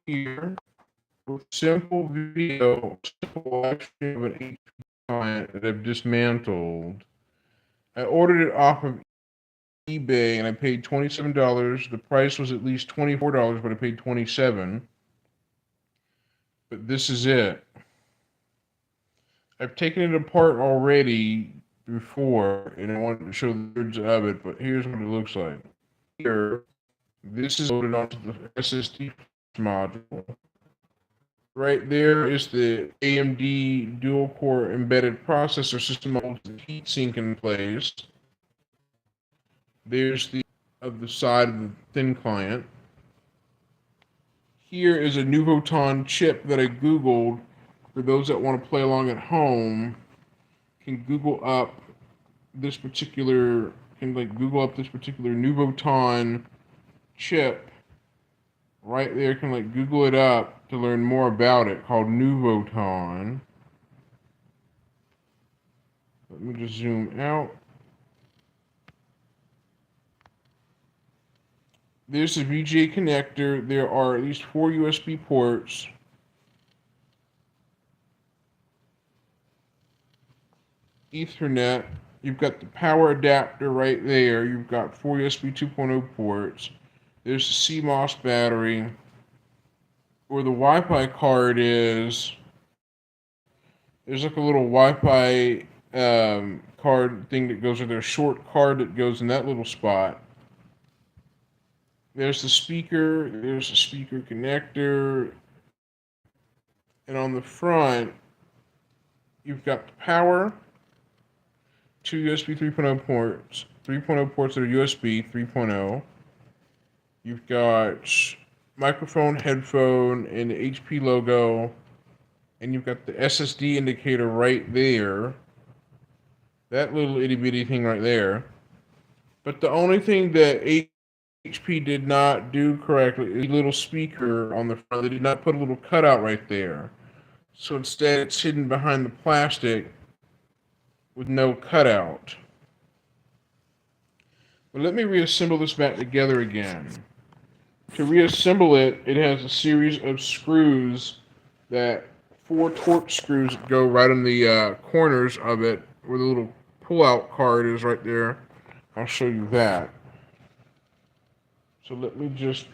here with simple video, simple live stream of an HP client that I've dismantled. I ordered it off of eBay and I paid $27. The price was at least $24, but I paid $27. But this is it. I've taken it apart already before, and I wanted to show the words of it, but here's what it looks like. Here, this is loaded onto the SSD module. Right there is the AMD dual-core embedded processor system holds the heatsink in place. There's the of the side of the thin client. Here is a Nuvoton chip that I Googled. For those that want to play along at home, can Google up this particular Nuvoton chip right there. Can Google it up to learn more about it, called Nuvoton. Let me just zoom out. There's the VGA connector. There are at least 4 USB ports. Ethernet. You've got the power adapter right there. You've got 4 USB 2.0 ports. There's the CMOS battery. Where the Wi-Fi card is, there's like a little Wi-Fi card thing that goes with there, a short card that goes in that little spot. There's the speaker connector, and on the front, you've got the power, 2 USB 3.0 ports, 3.0 ports that are USB 3.0. You've got microphone, headphone, and the HP logo, and you've got the SSD indicator right there. That little itty bitty thing right there. But the only thing that HP did not do correctly is a little speaker on the front. They did not put a little cutout right there. So instead, it's hidden behind the plastic with no cutout. But let me reassemble this back together again. To reassemble it, it has a series of screws that 4 Torx screws that go right in the corners of it, where the little pull-out card is right there. I'll show you that. So let me just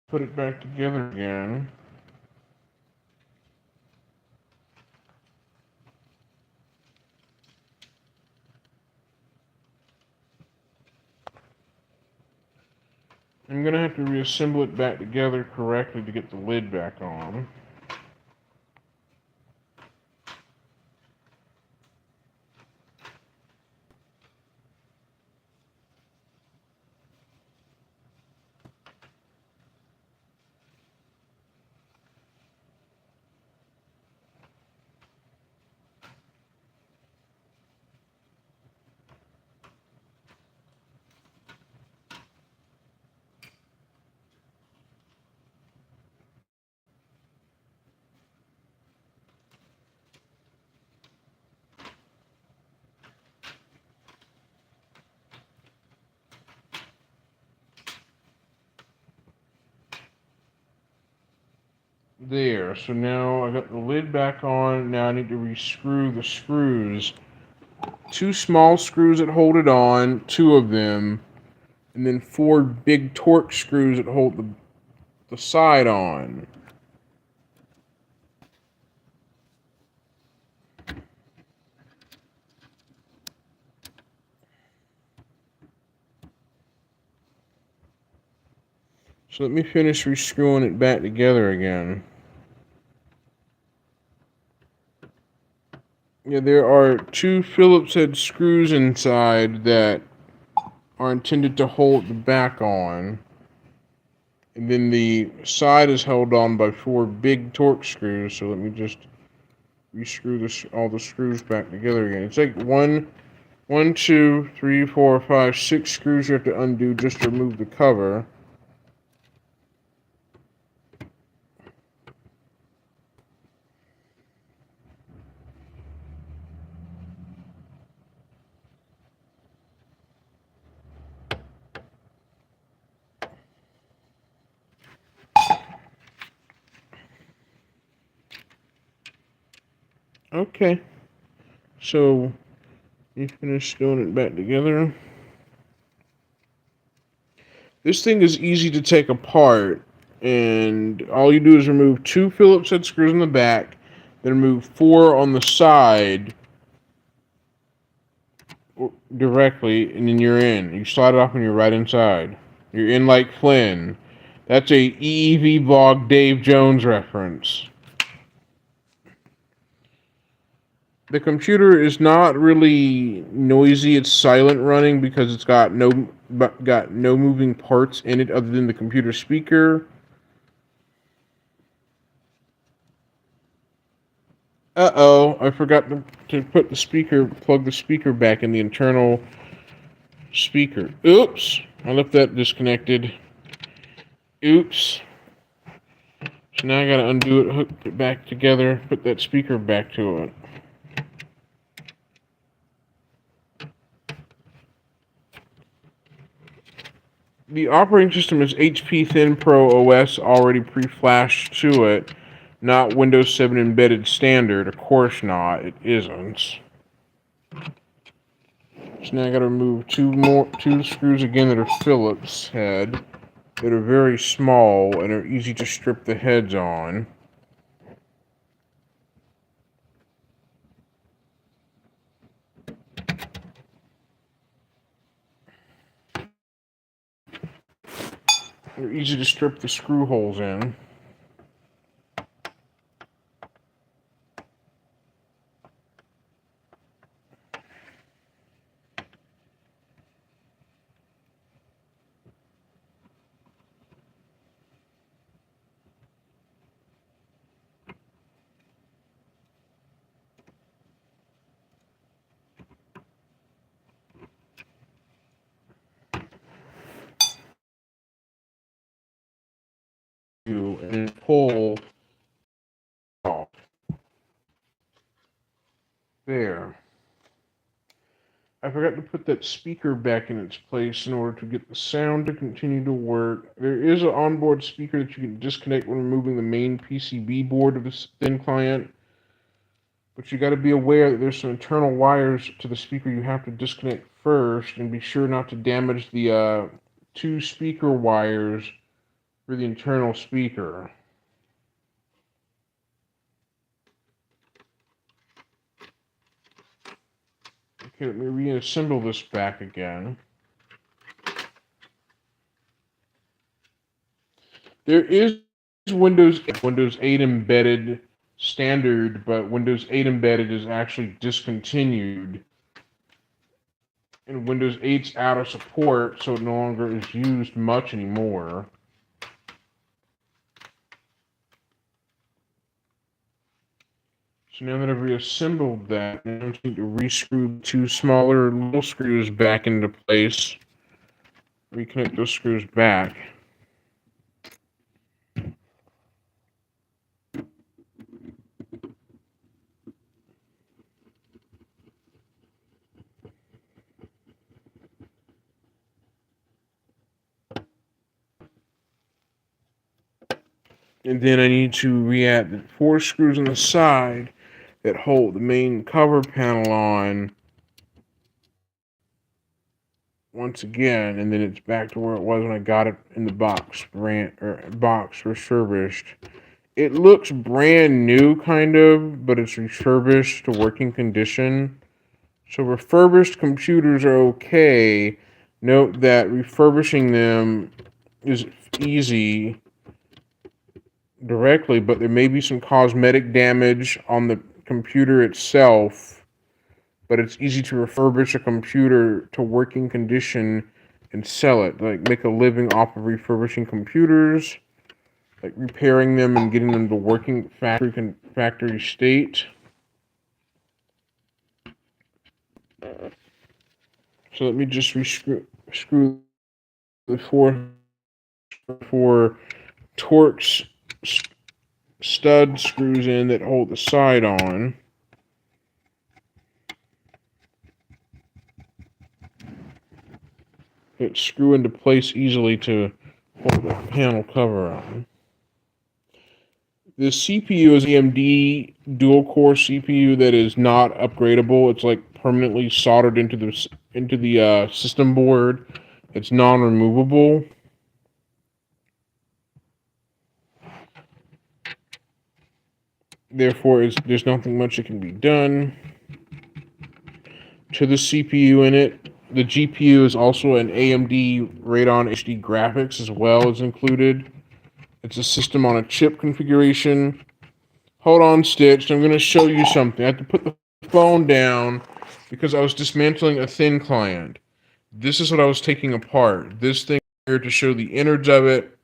put it back together again. I'm going to have to reassemble it back together correctly to get the lid back on. There, so now I got the lid back on. Now I need to rescrew the screws. 2 small screws that hold it on, 2 of them, and then 4 big Torx screws that hold the side on. So let me finish rescrewing it back together again. Yeah, there are 2 Phillips head screws inside that are intended to hold the back on. And then the side is held on by 4 big Torx screws. So let me just rescrew all the screws back together again. It's like 1, 2, 3, 4, 5, 6 screws you have to undo just to remove the cover. Okay. So you finish doing it back together. This thing is easy to take apart, and all you do is remove two Phillips head screws in the back, then remove four on the side directly, and then you're in. You slide it off and you're right inside. You're in like Flynn. That's a EEV blog Dave Jones reference. The computer is not really noisy. It's silent running because it's got no moving parts in it other than the computer speaker. I forgot to put the speaker, plug the speaker back in the internal speaker. Oops, I left that disconnected. Oops. So now I gotta undo it, hook it back together, put that speaker back to it. The operating system is HP Thin Pro OS already pre-flashed to it, not Windows 7 embedded standard. Of course not, it isn't. So now I gotta remove two screws again that are Phillips head, that are very small and are easy to strip the heads on. They're easy to strip the screw holes in. And pull off. There. I forgot to put that speaker back in its place in order to get the sound to continue to work. There is an onboard speaker that you can disconnect when removing the main PCB board of this thin client. But you got to be aware that there's some internal wires to the speaker you have to disconnect first, and be sure not to damage the two speaker wires for the internal speaker. Okay, let me reassemble this back again. There is Windows 8 embedded standard, but Windows 8 embedded is actually discontinued. And Windows 8's out of support, so it no longer is used much anymore. So now that I've reassembled that, I'm going to rescrew two smaller little screws back into place. Reconnect those screws back. And then I need to re-add the four screws on the side that hold the main cover panel on once again, and then it's back to where it was when I got it in the box refurbished. It looks brand new, kind of, but it's refurbished to working condition. So refurbished computers are okay. Note that refurbishing them is easy directly, but there may be some cosmetic damage on the computer itself. But it's easy to refurbish a computer to working condition and sell it. Like, make a living off of refurbishing computers, like repairing them and getting them to working factory state. So let me just screw the four Torx stud screws in that hold the side on. It screw into place easily to hold the panel cover on. The CPU is AMD dual core CPU that is not upgradable. It's like permanently soldered into the system board. It's non-removable. Therefore, there's nothing much that can be done to the CPU in it. The GPU is also an AMD Radeon HD graphics as well as included. It's a system on a chip configuration. Hold on, Stitch. I'm going to show you something. I have to put the phone down because I was dismantling a thin client. This is what I was taking apart. This thing here to show the innards of it.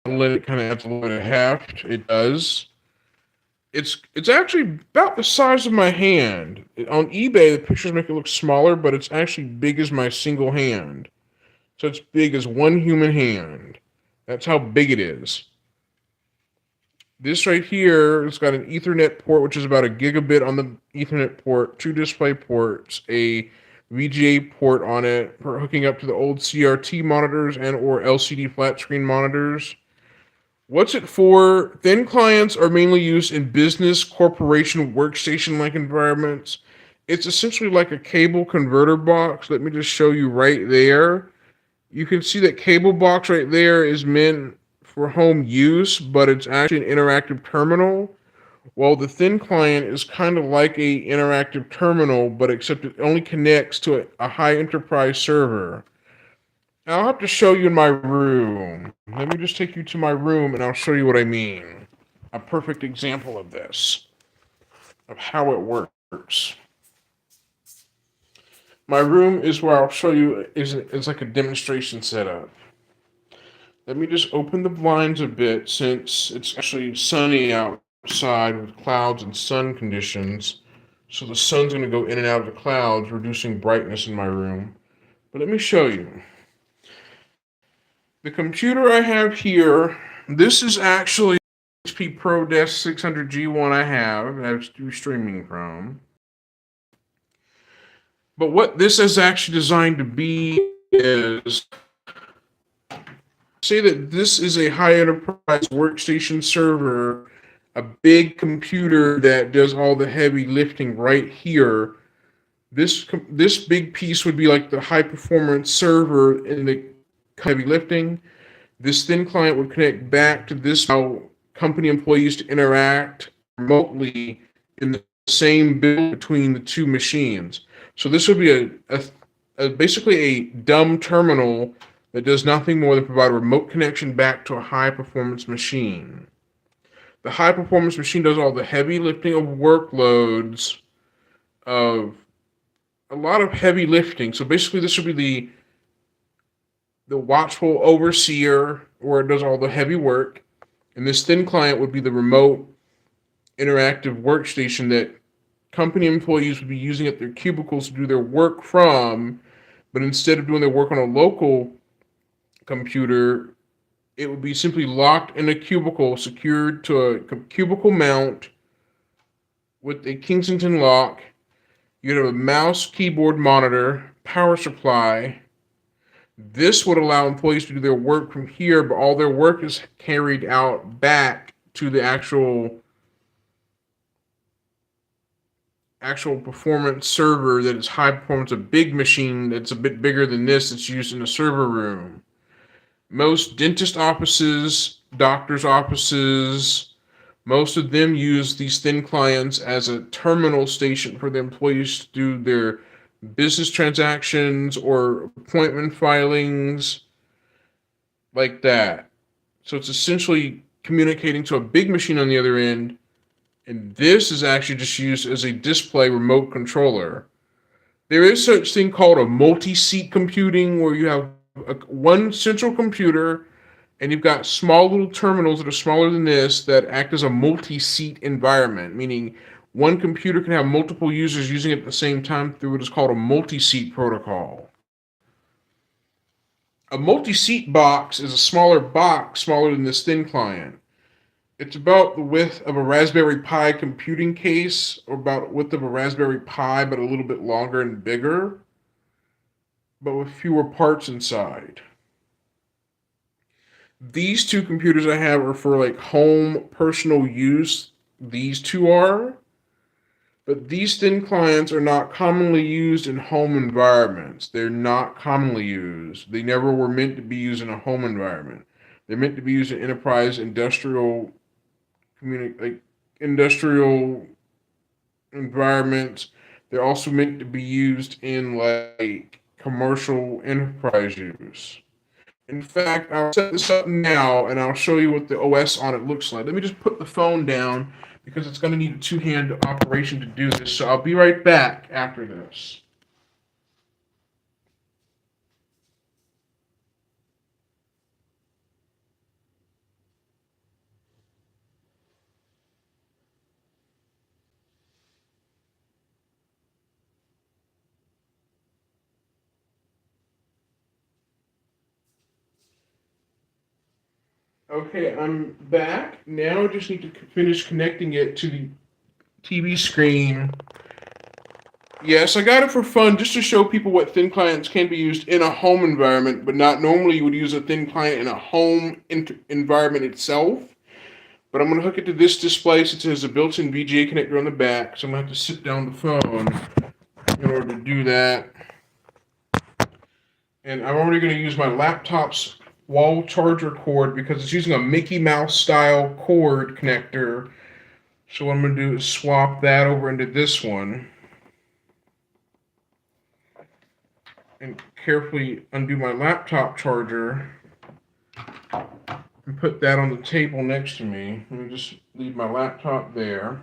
Let it kind of adds a little bit of heft. It does. It's actually about the size of my hand. On eBay, the pictures make it look smaller, but it's actually big as my single hand. So it's big as one human hand. That's how big it is. This right here, it's got an Ethernet port, which is about a gigabit on the Ethernet port, two display ports, a VGA port on it for hooking up to the old CRT monitors and or LCD flat screen monitors. What's it for? Thin clients are mainly used in business, corporation, workstation-like environments. It's essentially like a cable converter box. Let me just show you right there. You can see that cable box right there is meant for home use, but it's actually an interactive terminal. While the thin client is kind of like a interactive terminal, but except it only connects to a high enterprise server. I'll have to show you in my room. Let me just take you to my room and I'll show you what I mean. A perfect example of this, of how it works. My room is where I'll show you is like a demonstration setup. Let me just open the blinds a bit since it's actually sunny outside with clouds and sun conditions. So the sun's going to go in and out of the clouds, reducing brightness in my room. But let me show you. The computer I have here, this is actually HP Pro Desk 600G1 I have streaming from. But what this is actually designed to be is, say that this is a high enterprise workstation server, a big computer that does all the heavy lifting right here. This big piece would be like the high performance server in the heavy lifting. This thin client would connect back to this how company employees to interact remotely in the same build between the two machines. So this would be basically a dumb terminal that does nothing more than provide a remote connection back to a high performance machine. The high performance machine does all the heavy lifting of workloads, of a lot of heavy lifting. So basically this would be the watchful overseer where it does all the heavy work. And this thin client would be the remote interactive workstation that company employees would be using at their cubicles to do their work from. But instead of doing their work on a local computer, it would be simply locked in a cubicle, secured to a cubicle mount with a Kensington lock. You'd have a mouse, keyboard, monitor, power supply. This would allow employees to do their work from here, but all their work is carried out back to the actual performance server that is high performance, a big machine that's a bit bigger than this that's used in a server room. Most dentist offices, doctor's offices, most of them use these thin clients as a terminal station for the employees to do their business transactions or appointment filings like that. So it's essentially communicating to a big machine on the other end, and this is actually just used as a display remote controller. There is such thing called a multi-seat computing where you have one central computer and you've got small little terminals that are smaller than this that act as a multi-seat environment, meaning one computer can have multiple users using it at the same time through what is called a multi-seat protocol. A multi-seat box is a smaller box, smaller than this thin client. It's about the width of a Raspberry Pi computing case, or about the width of a Raspberry Pi, but a little bit longer and bigger, but with fewer parts inside. These two computers I have are for like home personal use. These two are. But these thin clients are not commonly used in home environments. They're not commonly used. They never were meant to be used in a home environment. They're meant to be used in enterprise, like industrial environments. They're also meant to be used in like commercial enterprise use. In fact, I'll set this up now and I'll show you what the OS on it looks like. Let me just put the phone down because it's going to need a two-hand operation to do this. So I'll be right back after this. Okay, I'm back. Now I just need to finish connecting it to the TV screen. Yes, I got it for fun just to show people what thin clients can be used in a home environment, but not normally you would use a thin client in a home environment itself. But I'm going to hook it to this display since it has a built-in VGA connector on the back, so I'm going to have to sit down the phone in order to do that. And I'm already going to use my laptop's wall charger cord because it's using a Mickey Mouse style cord connector. So what I'm going to do is swap that over into this one and carefully undo my laptop charger and put that on the table next to me. Let me just leave my laptop there.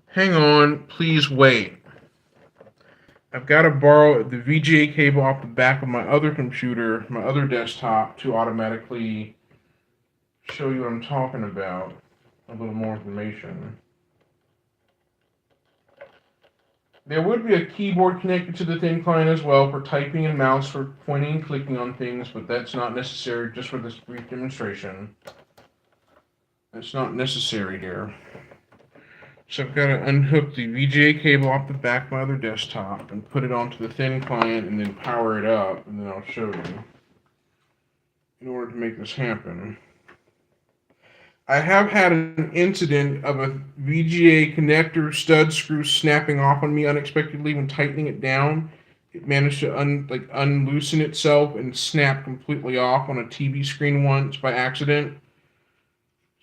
Hang on, please wait. I've got to borrow the VGA cable off the back of my other computer, my other desktop, to automatically show you what I'm talking about. A little more information. There would be a keyboard connected to the thin client as well for typing and mouse for pointing and clicking on things, but that's not necessary just for this brief demonstration. That's not necessary here. So I've got to unhook the VGA cable off the back of my other desktop and put it onto the thin client and then power it up, and then I'll show you in order to make this happen. I have had an incident of a VGA connector stud screw snapping off on me unexpectedly when tightening it down. It managed to unloosen itself and snap completely off on a TV screen once by accident.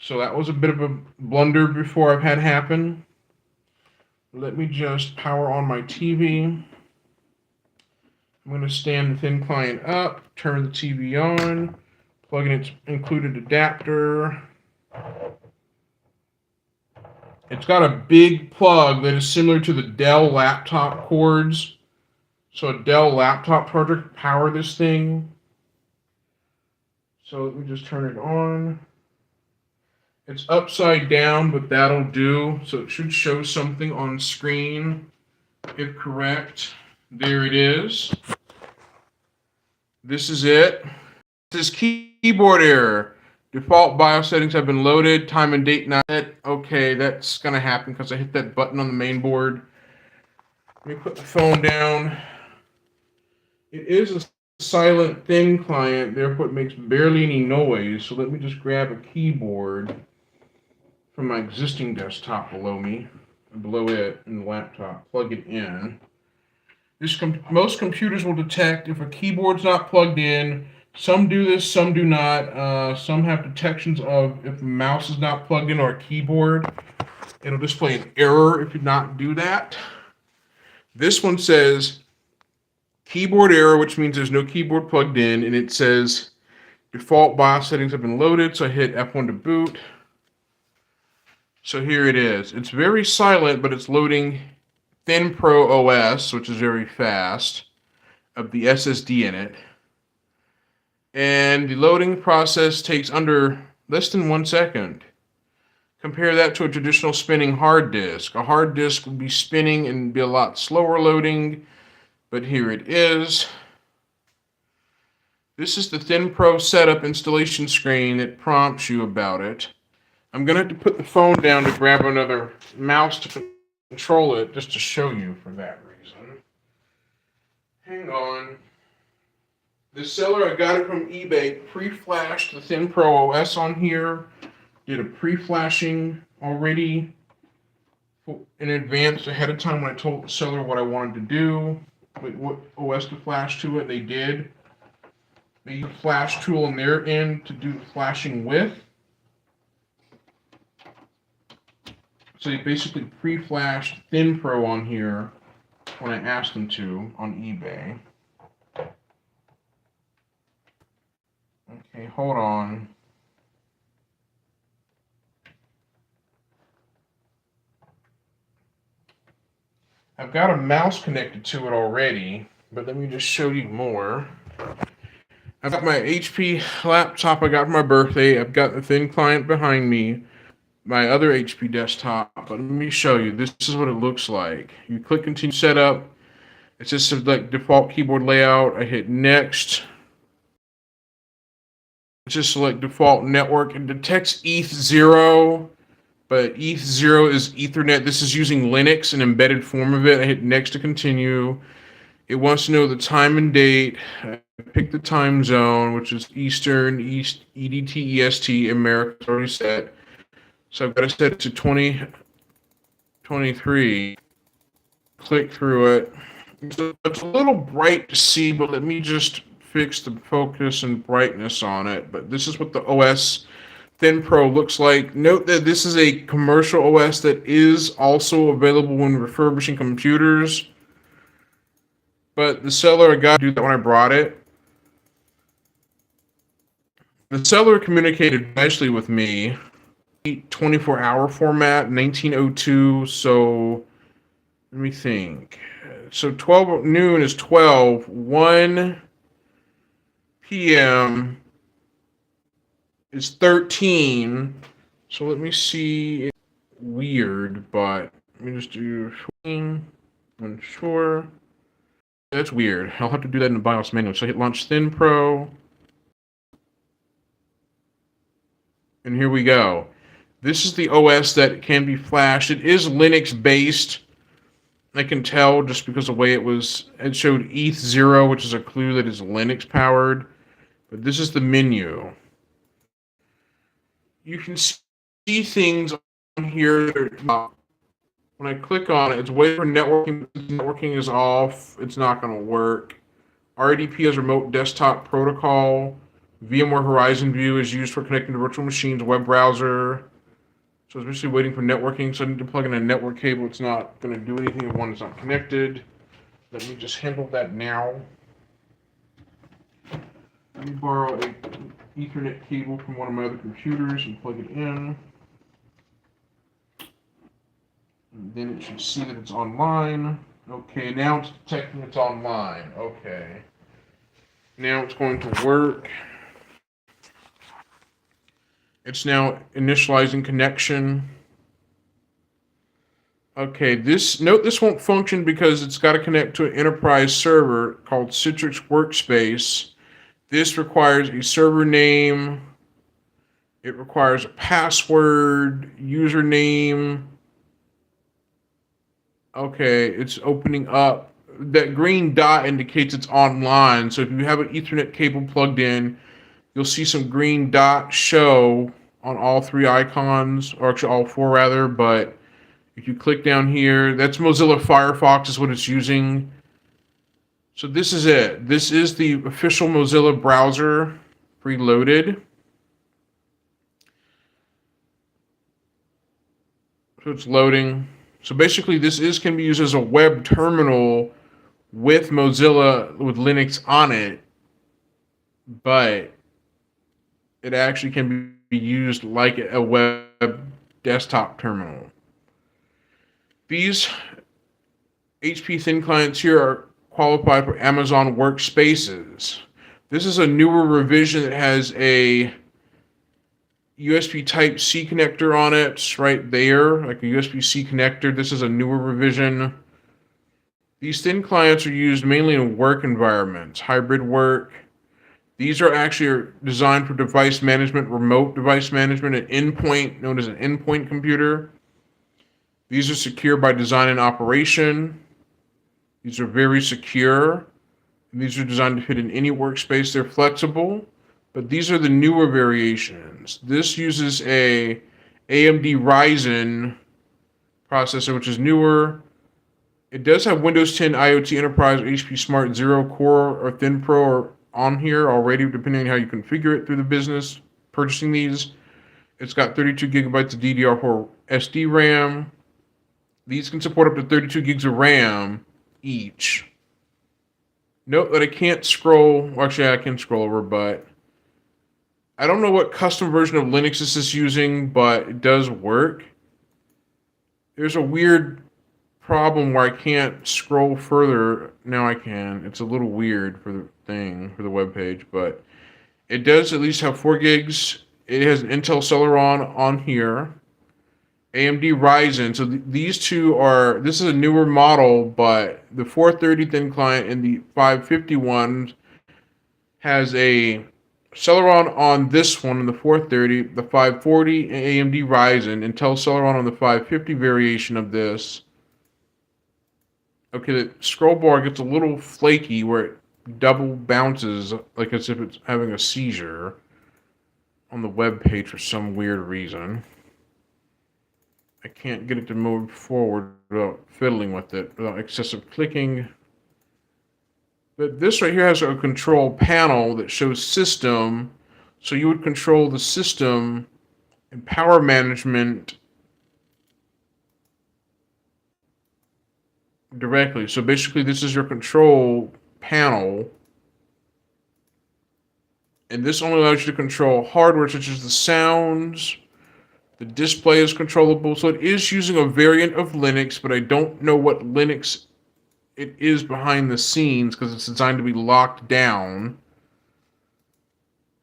So that was a bit of a blunder before I've had happen. Let me just power on my TV. I'm going to stand the thin client up, turn the TV on, plug in its included adapter. It's got a big plug that is similar to the Dell laptop cords. So a Dell laptop charger can power this thing. So let me just turn it on. It's upside down, but that'll do. So it should show something on screen, if correct. There it is. This is it. This is keyboard error. Default BIOS settings have been loaded. Time and date not set. Okay, that's going to happen because I hit that button on the main board. Let me put the phone down. It is a silent thin client, therefore it makes barely any noise. So let me just grab a keyboard from my existing desktop below it in the laptop, plug it in. Most computers will detect if a keyboard's not plugged in. Some do this, some do not. Some have detections of if the mouse is not plugged in or a keyboard. It'll display an error if you not do that. This one says keyboard error, which means there's no keyboard plugged in, and it says default BIOS settings have been loaded, so I hit F1 to boot. So here it is. It's very silent, but it's loading ThinPro OS, which is very fast, of the SSD in it. And the loading process takes under less than 1 second. Compare that to a traditional spinning hard disk. A hard disk would be spinning and be a lot slower loading, but here it is. This is the ThinPro setup installation screen that prompts you about it. I'm going to have to put the phone down to grab another mouse to control it just to show you for that reason. Hang on. The seller, I got it from eBay, pre-flashed the ThinPro OS on here. Did a pre-flashing already in advance ahead of time when I told the seller what I wanted to do, what OS to flash to it. They did. They used a flash tool on their end to do the flashing with. So they basically pre-flashed ThinPro on here when I asked them to on eBay. Okay, hold on. I've got a mouse connected to it already, but let me just show you more. I've got my HP laptop I got for my birthday. I've got the thin client behind me, my other HP desktop. But let me show you. This is what it looks like. You click continue setup. It's just like default keyboard layout. I hit next. Just select default network. It detects ETH0, but ETH0 is Ethernet. This is using Linux, an embedded form of it. I hit next to continue. It wants to know the time and date. I pick the time zone, which is Eastern, EDT, EST, America already set. So I've got to set it to 2023. Click through it. It's a little bright to see, but let me just fix the focus and brightness on it. But this is what the OS ThinPro looks like. Note that this is a commercial OS that is also available when refurbishing computers. But the seller, I got to do that when I brought it. The seller communicated nicely with me. 24-hour format, 1902. So let me think. So 12 noon is 12. 1 p.m. is 13. So let me see. It's weird, but let me just do unsure. That's weird. I'll have to do that in the BIOS menu. So I hit launch ThinPro. And here we go. This is the OS that can be flashed. It is Linux based. I can tell just because the way it showed ETH0, which is a clue that is Linux powered. But this is the menu. You can see things on here. When I click on it, it's waiting for networking. Networking is off. It's not going to work. RDP is remote desktop protocol. VMware Horizon View is used for connecting to virtual machines, web browser. So it's basically waiting for networking. So I need to plug in a network cable. It's not going to do anything if one is not connected. Let me just handle that now. Let me borrow a Ethernet cable from one of my other computers and plug it in. And then it should see that it's online. Okay, now it's detecting it's online. Okay. Now it's going to work. It's now initializing connection. Okay, this won't function because it's got to connect to an enterprise server called Citrix Workspace. This requires a server name. It requires a password, username. Okay, it's opening up. That green dot indicates it's online. So if you have an Ethernet cable plugged in, you'll see some green dot show on all three icons, or actually all four rather, but if you click down here, that's Mozilla Firefox is what it's using. So this is it. This is the official Mozilla browser preloaded. So it's loading. So basically this can be used as a web terminal with Mozilla, with Linux on it, but it actually can be used like a web desktop terminal. These HP Thin clients here are qualified for Amazon Workspaces. This is a newer revision that has a USB Type-C connector on it right there, like a USB-C connector. This is a newer revision. These thin clients are used mainly in work environments, hybrid work. These are actually designed for device management, remote device management, an endpoint known as an endpoint computer. These are secure by design and operation. These are very secure. These are designed to fit in any workspace. They're flexible, but these are the newer variations. This uses a AMD Ryzen processor, which is newer. It does have Windows 10 IoT Enterprise, HP Smart Zero Core or Thin Pro on here already, depending on how you configure it through the business. Purchasing these, it's got 32 gigabytes of DDR4 SD RAM. These can support up to 32 gigs of RAM each. Note that I can't scroll. Well, actually, I can scroll over, but I don't know what custom version of Linux this is using, but it does work. There's a weird problem where I can't scroll further. Now I can. It's a little weird for the thing, for the web page, but it does at least have 4 gigs. It has an Intel Celeron on here. AMD Ryzen. So these two are, this is a newer model, but the 430 thin client and the 551 has a Celeron on this one in the 430, the 540 and AMD Ryzen, Intel Celeron on the 550 variation of this. Okay, the scroll bar gets a little flaky where it double bounces like as if it's having a seizure on the web page for some weird reason. I can't get it to move forward without fiddling with it, without excessive clicking. But this right here has a control panel that shows system. So you would control the system and power management directly. So basically this is your control panel. And this only allows you to control hardware such as the sounds. The display is controllable, so it is using a variant of Linux, but I don't know what Linux it is behind the scenes because it's designed to be locked down.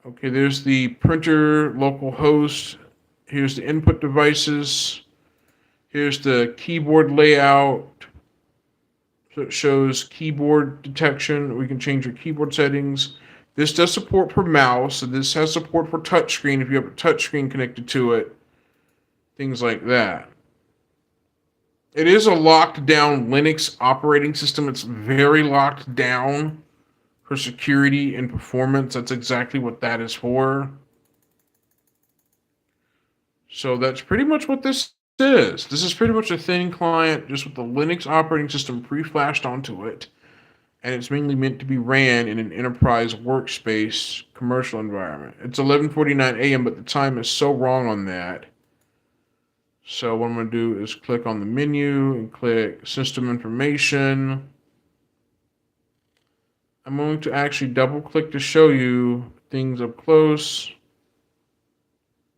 Okay, there's the printer, local host. Here's the input devices. Here's the keyboard layout. So it shows keyboard detection. We can change your keyboard settings. This does support for mouse, so this has support for touchscreen if you have a touchscreen connected to it. Things like that. It is a locked down Linux operating system. It's very locked down for security and performance. That's exactly what that is for. So that's pretty much what this is. This is pretty much a thin client just with the Linux operating system pre-flashed onto it. And it's mainly meant to be ran in an enterprise workspace commercial environment. It's 11:49 a.m., but the time is so wrong on that. So what I'm going to do is click on the menu and click System Information. I'm going to actually double click to show you things up close.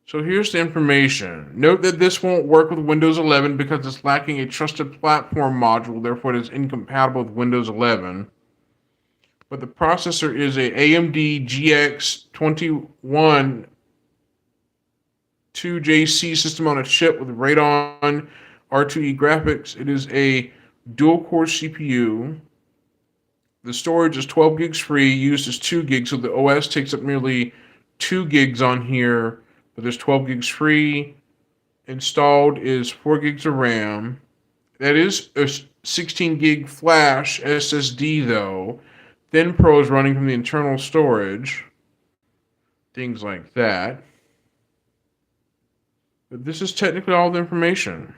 So here's the information. Note that this won't work with Windows 11 because it's lacking a trusted platform module, therefore it is incompatible with Windows 11. But the processor is a AMD GX 21 2JC system on a chip with Radeon R2E graphics. It is a dual-core CPU. The storage is 12 gigs free, used as 2 gigs, so the OS takes up nearly 2 gigs on here, but there's 12 gigs free. Installed is 4 gigs of RAM. That is a 16 gig flash SSD, though. Thin Pro is running from the internal storage. Things like that. But this is technically all the information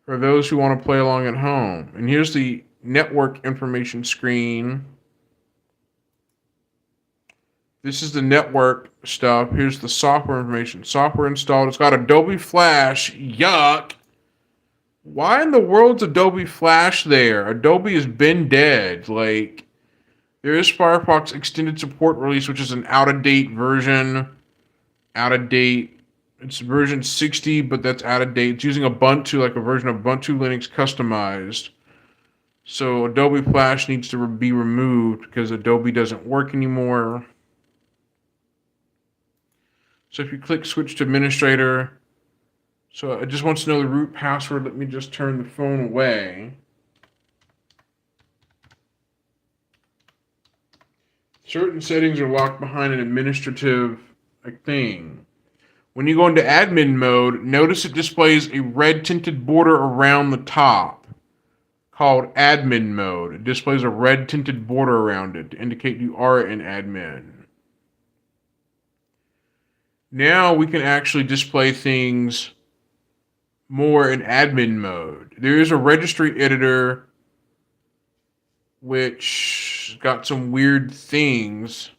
for those who want to play along at home. And here's the network information screen. This is the network stuff. Here's the software information. Software installed. It's got Adobe Flash. Yuck. Why in the world's Adobe Flash there? Adobe has been dead. Like, there is Firefox Extended Support Release, which is an out-of-date version. Out-of-date. It's version 60, but that's out of date. It's using Ubuntu, like a version of Ubuntu Linux customized. So Adobe Flash needs to be removed because Adobe doesn't work anymore. So if you click Switch to Administrator, so it just wants to know the root password. Let me just turn the phone away. Certain settings are locked behind an administrative thing. When you go into admin mode, notice it displays a red tinted border around the top. called admin mode. It displays a red tinted border around it to indicate you are an admin. Now we can actually display things more in admin mode. There is a registry editor which got some weird things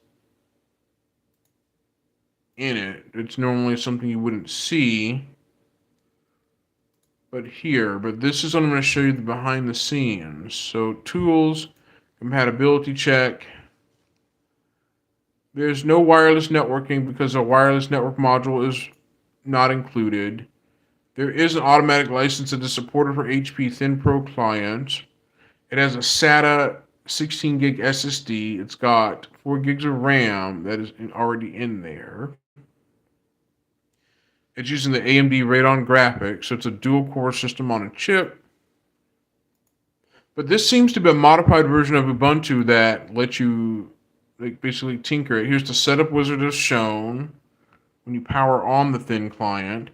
in it. It's normally something you wouldn't see. But this is what I'm going to show you the behind the scenes. So tools, compatibility check. There's no wireless networking because a wireless network module is not included. There is an automatic license that is supported for HP ThinPro client. It has a SATA 16 gig SSD. It's got 4 gigs of RAM that is already in there. It's using the AMD Radeon graphics, so it's a dual-core system on a chip. But this seems to be a modified version of Ubuntu that lets you basically tinker it. Here's the setup wizard as shown when you power on the thin client.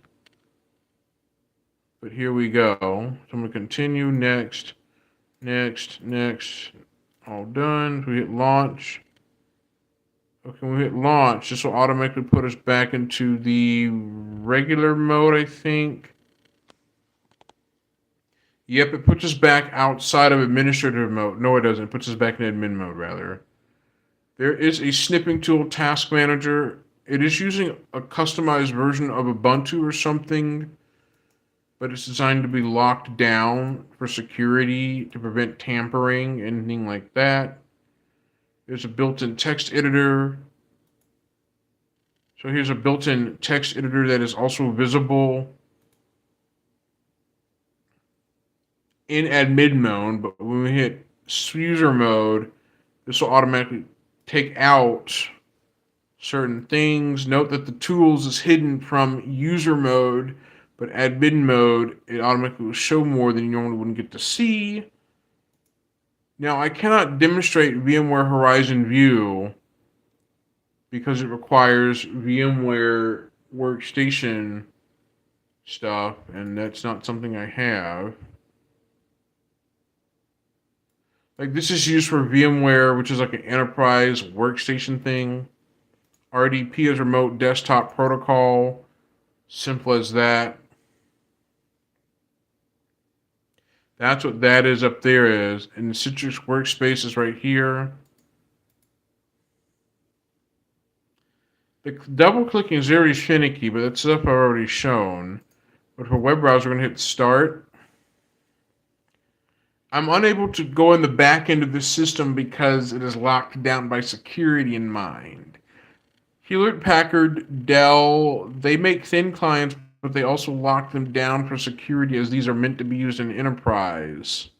But here we go. So I'm going to continue. Next. All done. So we hit launch. Okay, when we hit launch, this will automatically put us back into the regular mode, I think. Yep, it puts us back outside of administrative mode. No, it doesn't. It puts us back in admin mode, rather. There is a snipping tool task manager. It is using a customized version of Ubuntu or something, but it's designed to be locked down for security to prevent tampering, anything like that. There's a built-in text editor. So here's a built-in text editor that is also visible in admin mode, but when we hit user mode, this will automatically take out certain things. Note that the tools is hidden from user mode, but admin mode, it automatically will show more than you normally wouldn't get to see. Now, I cannot demonstrate VMware Horizon View because it requires VMware Workstation stuff, and that's not something I have. Like, this is used for VMware, which is like an enterprise workstation thing. RDP is remote desktop protocol. Simple as that. That's what that is up there is. And the Citrix Workspace is right here. The double clicking is very finicky, but that's stuff I've already shown. But for web browser, we're going to hit start. I'm unable to go in the back end of the system because it is locked down by security in mind. Hewlett-Packard, Dell, they make thin clients, but they also lock them down for security as these are meant to be used in enterprise.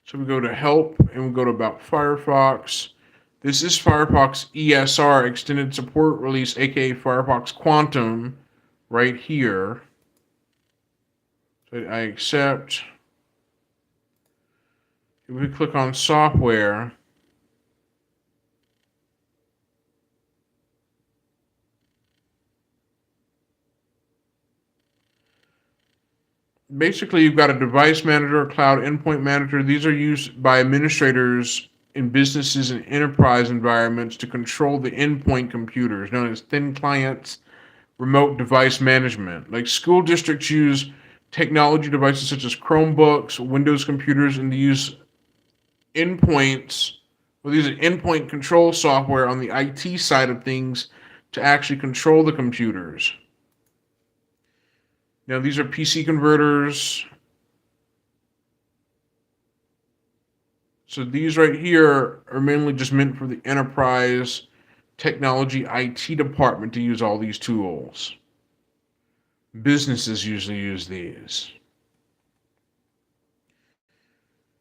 So we go to help and we go to about Firefox. This is Firefox ESR, Extended Support Release, aka Firefox Quantum, right here. So I accept. If we click on software, basically you've got a device manager, a cloud endpoint manager. These are used by administrators in businesses and enterprise environments to control the endpoint computers, known as thin clients, remote device management. Like school districts use technology devices such as Chromebooks, Windows computers, and they use endpoints, well, these are endpoint control software on the IT side of things to actually control the computers. Now, these are PC converters. So these right here are mainly just meant for the enterprise technology IT department to use all these tools. Businesses usually use these.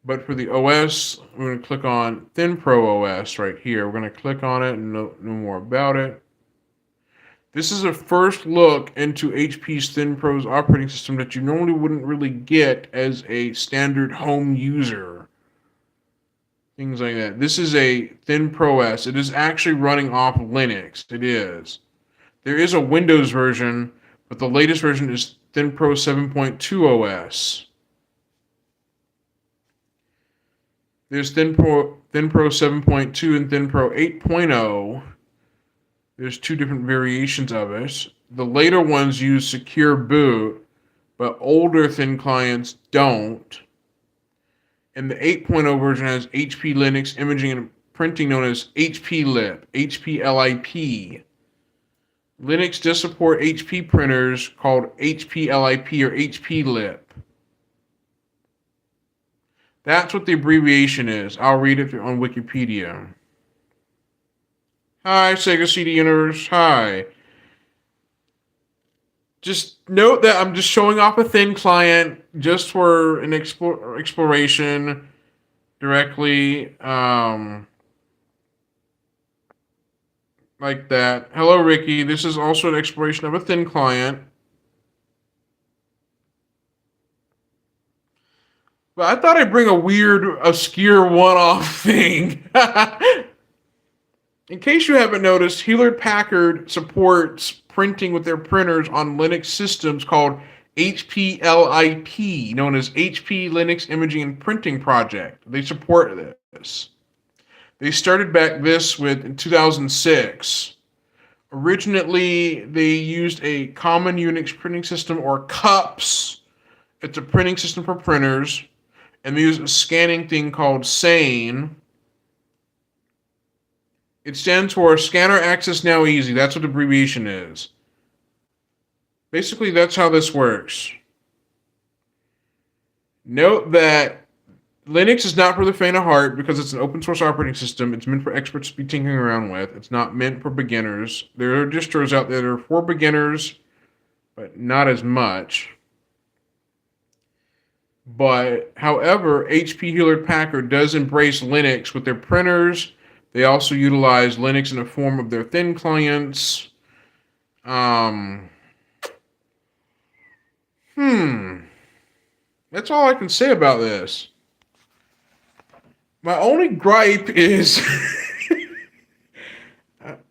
But for the OS, we're going to click on ThinPro OS right here. We're going to click on it and know more about it. This is a first look into HP's ThinPro's operating system that you normally wouldn't really get as a standard home user. Things like that. This is a ThinPro OS. It is actually running off Linux. It is. There is a Windows version, but the latest version is ThinPro 7.2 OS. There's ThinPro 7.2 and ThinPro 8.0. There's two different variations of it. The later ones use secure boot, but older thin clients don't. And the 8.0 version has HP Linux imaging and printing known as HPLIP, HPLIP. Linux does support HP printers called HPLIP or HPLIP. That's what the abbreviation is. I'll read it on Wikipedia. Hi, Sega CD Universe. Hi. Just note that I'm just showing off a thin client just for an exploration directly. Like that. Hello, Ricky. This is also an exploration of a thin client. But I thought I'd bring a weird, obscure one-off thing. In case you haven't noticed, Hewlett-Packard supports printing with their printers on Linux systems called HPLIP, known as HP Linux Imaging and Printing Project. They support this. They started back this with in 2006. Originally, they used a Common Unix Printing System, or CUPS. It's a printing system for printers. And they use a scanning thing called SANE. It stands for Scanner Access Now Easy. That's what the abbreviation is. Basically, that's how this works. Note that Linux is not for the faint of heart because it's an open source operating system. It's meant for experts to be tinkering around with. It's not meant for beginners. There are distros out there that are for beginners, but not as much. But, however, HP Hewlett-Packard does embrace Linux with their printers. They also utilize Linux in the form of their thin clients. That's all I can say about this. My only gripe is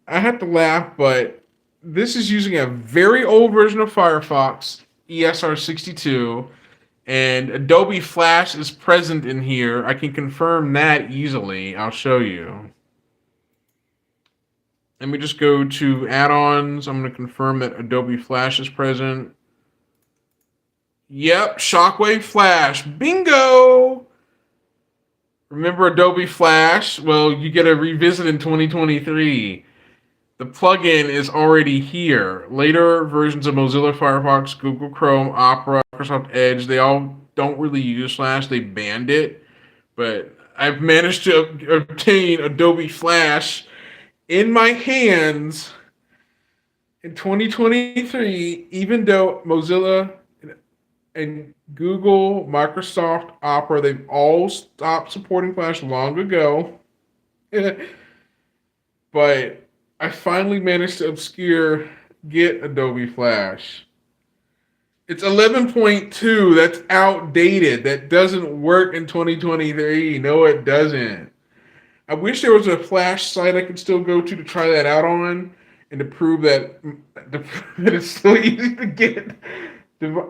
I have to laugh, but this is using a very old version of Firefox, ESR62, and Adobe Flash is present in here. I can confirm that easily. I'll show you. Let me just go to add-ons. I'm going to confirm that Adobe Flash is present. Yep, Shockwave Flash. Bingo! Remember Adobe Flash? Well, you get a revisit in 2023. The plugin is already here. Later versions of Mozilla Firefox, Google Chrome, Opera, Microsoft Edge, they all don't really use Flash. They banned it. But I've managed to obtain Adobe Flash in my hands in 2023, even though Mozilla and Google, Microsoft, Opera, they've all stopped supporting Flash long ago. But I finally managed to get Adobe Flash. It's 11.2. That's outdated. That doesn't work in 2023. No, it doesn't. I wish there was a Flash site I could still go to try that out on and to prove that it's still easy to get.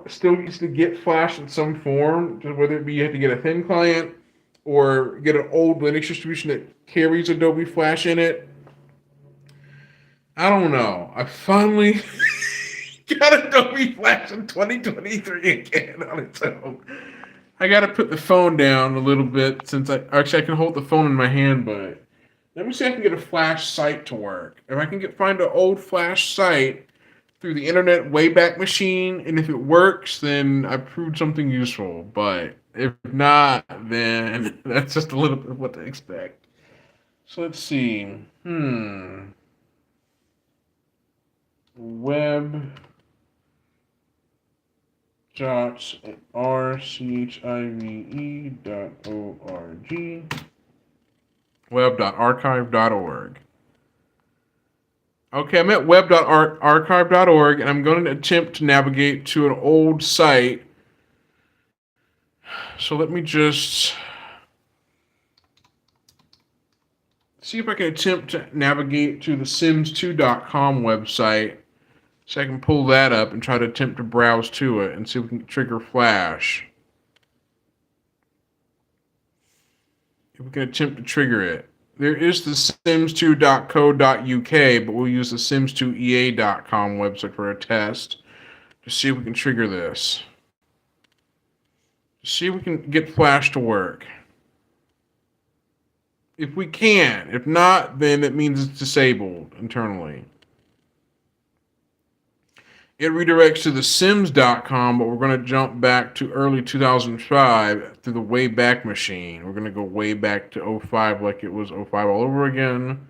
Still used to get Flash in some form, whether it be you have to get a thin client or get an old Linux distribution that carries Adobe Flash in it. I don't know. I finally got Adobe Flash in 2023 again on its own. I got to put the phone down a little bit since I can hold the phone in my hand, but let me see if I can get a Flash site to work. If I can find an old Flash site through the internet Wayback Machine, and if it works, then I proved something useful. But if not, then that's just a little bit of what to expect. So let's see. web.rchive.org. web.archive.org. Okay, I'm at web.archive.org, and I'm going to attempt to navigate to an old site. So let me just see if I can attempt to navigate to the sims2.com website. So I can pull that up and try to attempt to browse to it and see if we can trigger Flash. If we can attempt to trigger it. There is the sims2.co.uk, but we'll use the sims2ea.com website for a test to see if we can trigger this. To see if we can get Flash to work. If we can. If not, then it means it's disabled internally. It redirects to the sims.com, but we're going to jump back to early 2005 through the Wayback Machine. We're going to go way back to 05 like it was 05 all over again.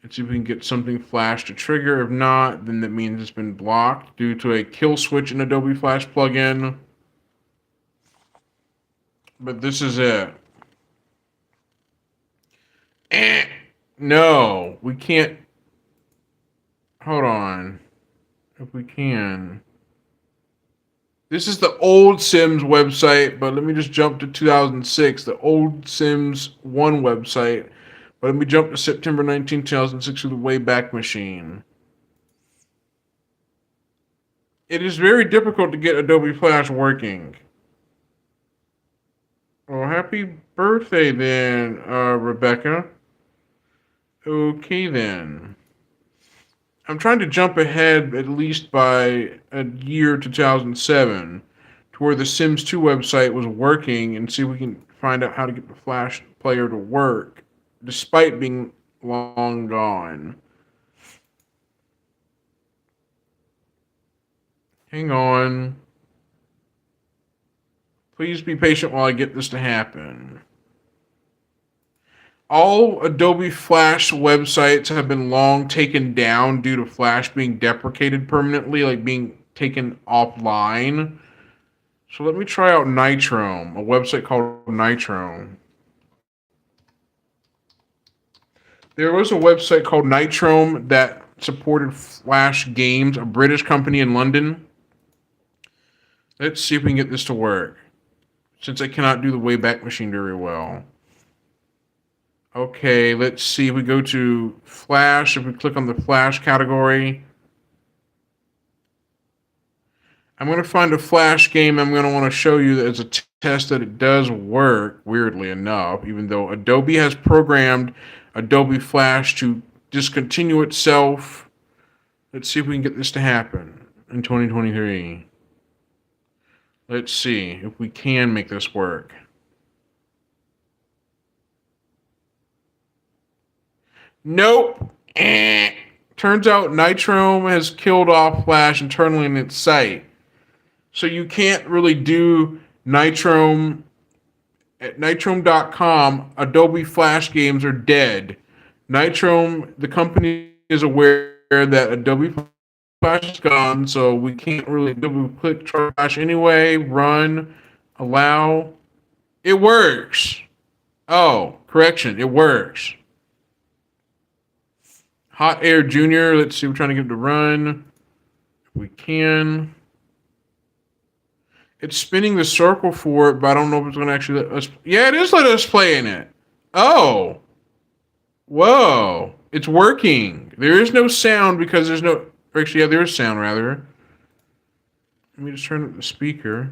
And see if we can get something Flash to trigger. If not, then that means it's been blocked due to a kill switch in Adobe Flash plugin. But this is it. No, we can't. Hold on. If we can. This is the old Sims website, but let me just jump to 2006, the old Sims 1 website. But let me jump to September 19, 2006 with the Wayback Machine. It is very difficult to get Adobe Flash working. Well, happy birthday then, Rebecca. Okay then. I'm trying to jump ahead at least by a year, 2007, to where the Sims 2 website was working and see if we can find out how to get the Flash player to work, despite being long gone. Hang on. Please be patient while I get this to happen. All Adobe Flash websites have been long taken down due to Flash being deprecated permanently, like being taken offline. So let me try out Nitrome, a website called Nitrome. There was a website called Nitrome that supported Flash Games, a British company in London. Let's see if we can get this to work, since I cannot do the Wayback Machine very well. Okay, let's see. We go to Flash. If we click on the Flash category, I'm going to find a Flash game. I'm going to want to show you as a test that it does work, weirdly enough, even though Adobe has programmed Adobe Flash to discontinue itself. Let's see if we can get this to happen in 2023. Let's see if we can make this work. Nope. Turns out Nitrome has killed off Flash internally in its site. So you can't really do Nitrome. At Nitrome.com, Adobe Flash games are dead. Nitrome, the company, is aware that Adobe Flash is gone, so we can't really double click try Flash anyway. Run, allow. It works. Oh, correction, it works. Hot Air Junior. Let's see. We're trying to get it to run. If we can. It's spinning the circle for it, but I don't know if it's going to actually let us. Yeah, it is letting us play in it. Oh. Whoa. It's working. There is no sound because there's no. Actually, yeah, there is sound, rather. Let me just turn up the speaker.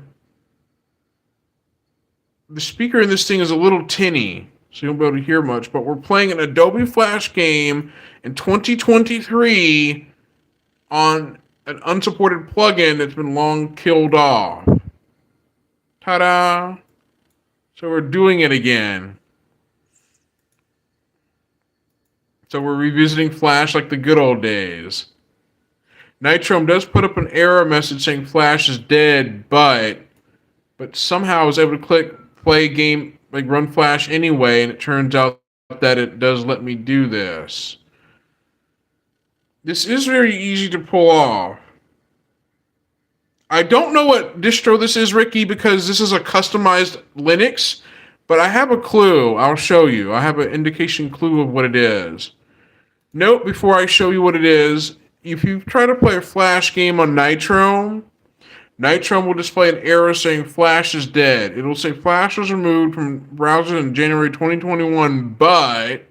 The speaker in this thing is a little tinny, so you won't be able to hear much, but we're playing an Adobe Flash game in 2023 on an unsupported plugin that's been long killed off. Ta-da! So we're doing it again. So we're revisiting Flash like the good old days. Nitrome does put up an error message saying Flash is dead, but somehow I was able to click play game, like run Flash anyway, and it turns out that it does let me do this. This is very easy to pull off. I don't know what distro this is, Ricky, because this is a customized Linux, but I have a clue. I'll show you. I have an indication clue of what it is. Note before I show you what it is, if you try to play a Flash game on Nitrome, Nitrome will display an error saying Flash is dead. It'll say Flash was removed from browsers in January 2021, but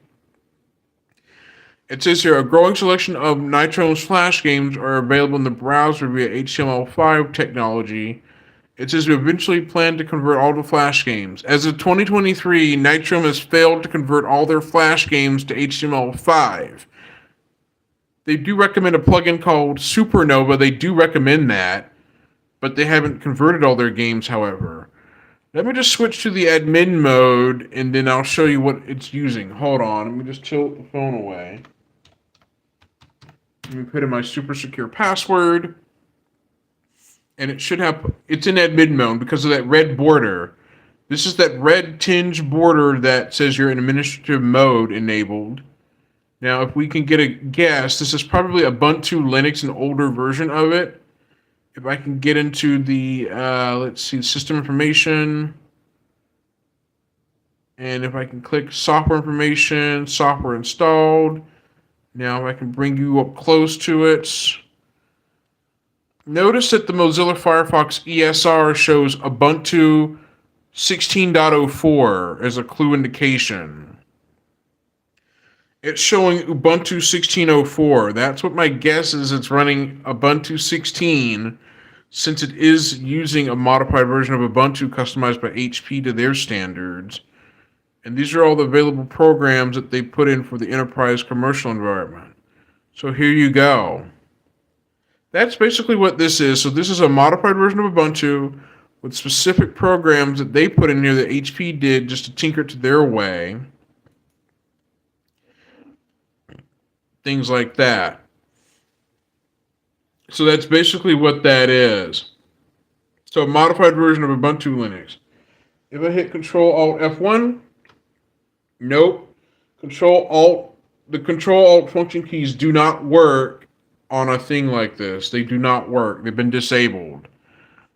It says here a growing selection of Nitrome's flash games are available in the browser via HTML5 technology. It says we eventually plan to convert all the Flash games. As of 2023, Nitrome has failed to convert all their Flash games to HTML5. They do recommend a plugin called Supernova. They do recommend that, but they haven't converted all their games, however. Let me just switch to the admin mode, and then I'll show you what it's using. Hold on. Let me just tilt the phone away. Let me put in my super secure password. And it's in admin mode because of that red border. This is that red tinge border that says you're in administrative mode enabled. Now, if we can get a guess, this is probably Ubuntu Linux, an older version of it. If I can get into the, let's see, system information. And if I can click software information, software installed. Now, if I can bring you up close to it. Notice that the Mozilla Firefox ESR shows Ubuntu 16.04 as a clue indication. It's showing Ubuntu 16.04. That's what my guess is. It's running Ubuntu 16 since it is using a modified version of Ubuntu customized by HP to their standards. And these are all the available programs that they put in for the enterprise commercial environment. So here you go. That's basically what this is. So this is a modified version of Ubuntu with specific programs that they put in here that HP did just to tinker it to their way. Things like that. So that's basically what that is. So a modified version of Ubuntu Linux. If I hit Control-Alt-F1, nope. The Control-Alt function keys do not work on a thing like this. They do not work. They've been disabled.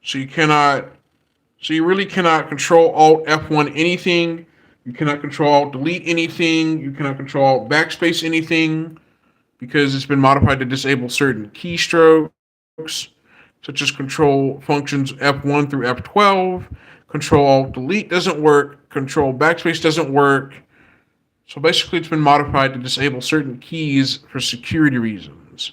So you really cannot Control-Alt-F1 anything. You cannot Control-Alt-Delete anything. You cannot Control-Alt-Backspace anything because it's been modified to disable certain keystrokes, such as control functions F1 through F12. Control-Alt-Delete doesn't work. Control-Backspace doesn't work. So basically, it's been modified to disable certain keys for security reasons.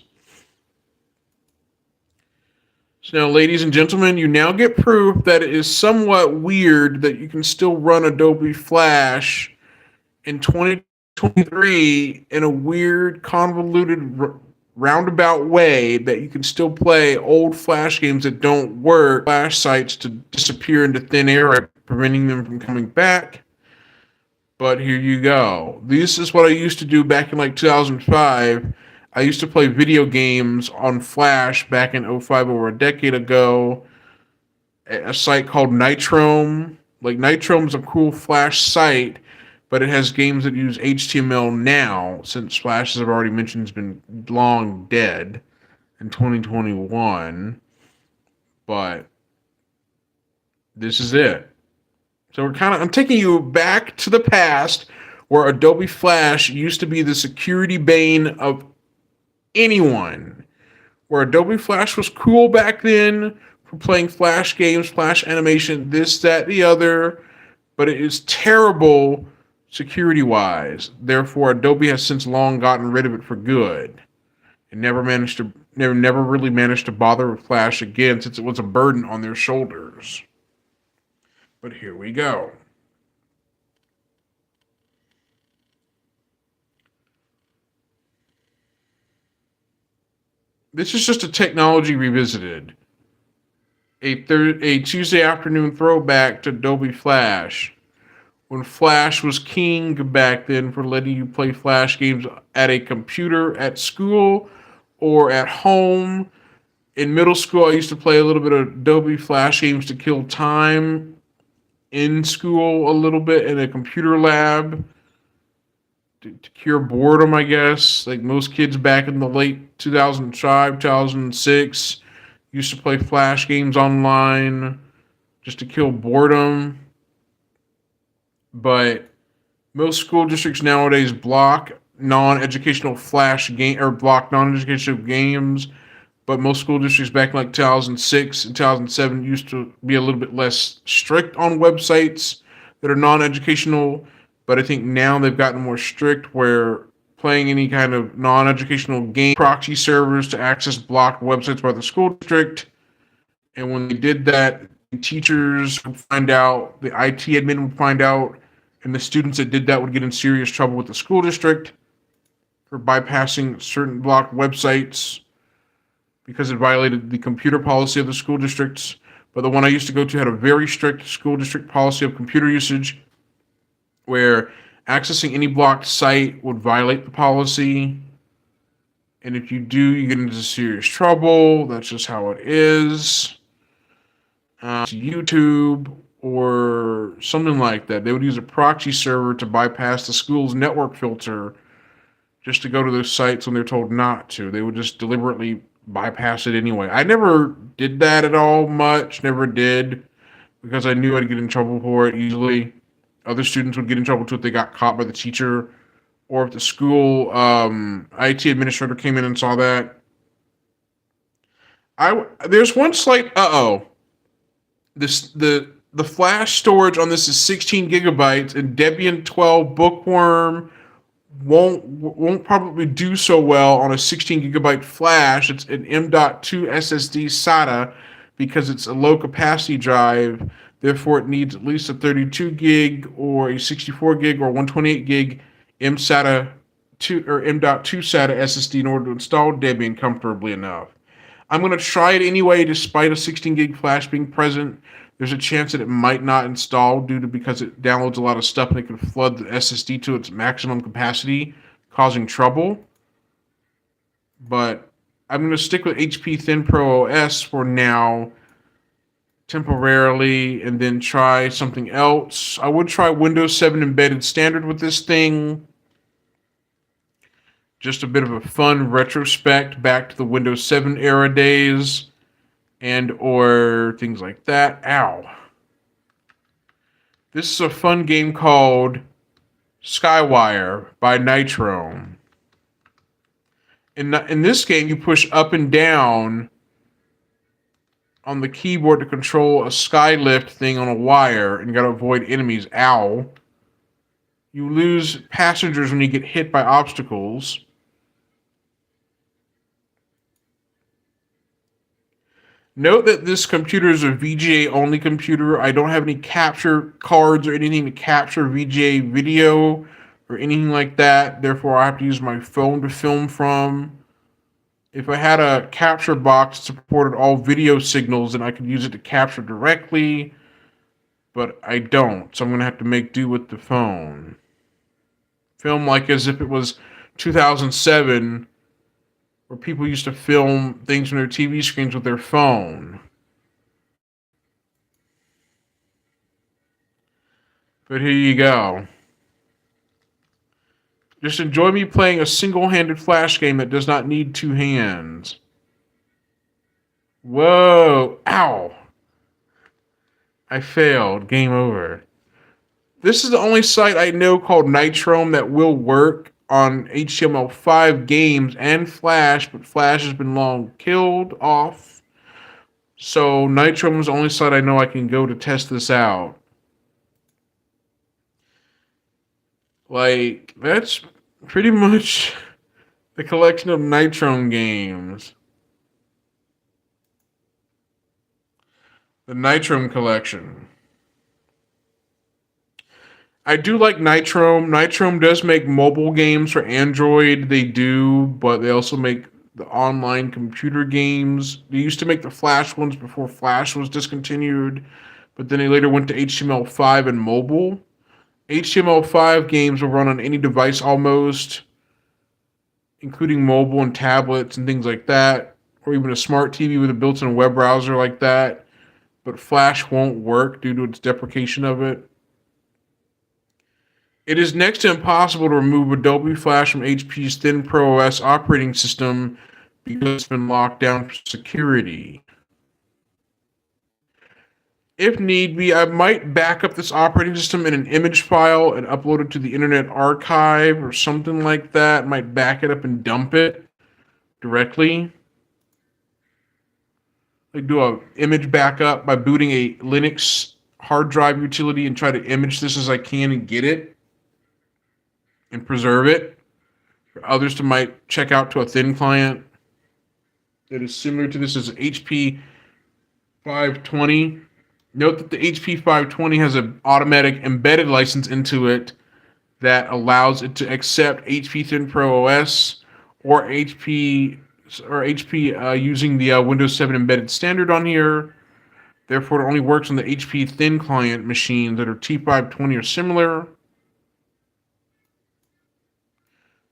So now, ladies and gentlemen, you now get proof that it is somewhat weird that you can still run Adobe Flash in 2023 in a weird, convoluted, roundabout way that you can still play old Flash games that don't work, Flash sites to disappear into thin air, preventing them from coming back. But here you go. This is what I used to do back in like 2005. I used to play video games on Flash back in 2005, over a decade ago, at a site called Nitrome. Like, Nitrome's a cool Flash site, but it has games that use HTML now, since Flash, as I've already mentioned, has been long dead in 2021. But this is it. So I'm taking you back to the past where Adobe Flash used to be the security bane of anyone. Where Adobe Flash was cool back then for playing Flash games, Flash animation, this, that, the other, but it is terrible security-wise. Therefore, Adobe has since long gotten rid of it for good, and never really managed to bother with Flash again, since it was a burden on their shoulders. But here we go. This is just a technology revisited. A Tuesday afternoon throwback to Adobe Flash. When Flash was king back then for letting you play Flash games at a computer at school or at home. In middle school, I used to play a little bit of Adobe Flash games to kill time in school a little bit in a computer lab to cure boredom, I guess. Like most kids back in the late 2005, 2006 used to play Flash games online just to kill boredom. But most school districts nowadays block non-educational Flash game or block non-educational games. But most school districts back in like 2006 and 2007 used to be a little bit less strict on websites that are non-educational. But I think now they've gotten more strict where playing any kind of non-educational game proxy servers to access blocked websites by the school district. And when they did that, the teachers would find out, the IT admin would find out, and the students that did that would get in serious trouble with the school district for bypassing certain blocked websites because it violated the computer policy of the school districts. But the one I used to go to had a very strict school district policy of computer usage where accessing any blocked site would violate the policy. And if you do, you get into serious trouble. That's just how it is. YouTube or something like that. They would use a proxy server to bypass the school's network filter just to go to those sites when they're told not to. They would just deliberately bypass it anyway. I never did that at all much, never did, because I knew I'd get in trouble for it easily. Other students would get in trouble too if they got caught by the teacher, or if the school IT administrator came in and saw that. There's one slight the flash storage on this is 16 gigabytes, and Debian 12 Bookworm won't probably do so well on a 16 gigabyte flash. It's an M.2 SSD SATA because it's a low capacity drive. Therefore, it needs at least a 32 gig or a 64 gig or 128 gig M.SATA 2 or M.2 SATA SSD in order to install Debian comfortably enough. I'm going to try it anyway, despite a 16 gig flash being present. There's a chance that it might not install because it downloads a lot of stuff and it can flood the SSD to its maximum capacity, causing trouble. But I'm going to stick with HP ThinPro OS for now, temporarily, and then try something else. I would try Windows 7 Embedded Standard with this thing. Just a bit of a fun retrospect back to the Windows 7 era days. And or things like that. Ow. This is a fun game called Skywire by Nitrome. In this game, you push up and down on the keyboard to control a skylift thing on a wire, and you gotta avoid enemies. Ow. You lose passengers when you get hit by obstacles. Note that this computer is a VGA-only computer. I don't have any capture cards or anything to capture VGA video or anything like that. Therefore, I have to use my phone to film from. If I had a capture box that supported all video signals, then I could use it to capture directly. But I don't, so I'm going to have to make do with the phone. Film like as if it was 2007, where people used to film things from their TV screens with their phone. But here you go. Just enjoy me playing a single-handed flash game that does not need two hands. Whoa. Ow. I failed. Game over. This is the only site I know called Nitrome that will work on HTML5 games and Flash, but Flash has been long killed off. So Nitrome is the only site I know I can go to test this out. Like, that's pretty much the collection of Nitrome games. The Nitrome collection. I do like Nitrome. Nitrome does make mobile games for Android. They do, but they also make the online computer games. They used to make the Flash ones before Flash was discontinued, but then they later went to HTML5 and mobile. HTML5 games will run on any device almost, including mobile and tablets and things like that, or even a smart TV with a built-in web browser like that. But Flash won't work due to its deprecation of it. It is next to impossible to remove Adobe Flash from HP's ThinPro OS operating system because it's been locked down for security. If need be, I might back up this operating system in an image file and upload it to the Internet Archive or something like that. I might back it up and dump it directly. Like do an image backup by booting a Linux hard drive utility and try to image this as I can and get it and preserve it For others to might check out to a thin client that is similar to this is HP 520. Note that the HP 520 has an automatic embedded license into it that allows it to accept HP Thin Pro OS or HP using the Windows 7 embedded standard on here. Therefore, it only works on the HP Thin client machines that are T520 or similar.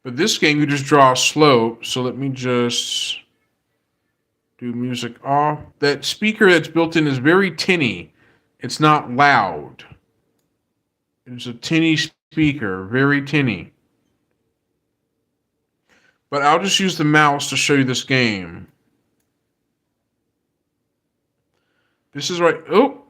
But this game, you just draw a slope. So let me just do music off. That speaker that's built in is very tinny. It's not loud. It's a tinny speaker, very tinny. But I'll just use the mouse to show you this game. This is right. Oh.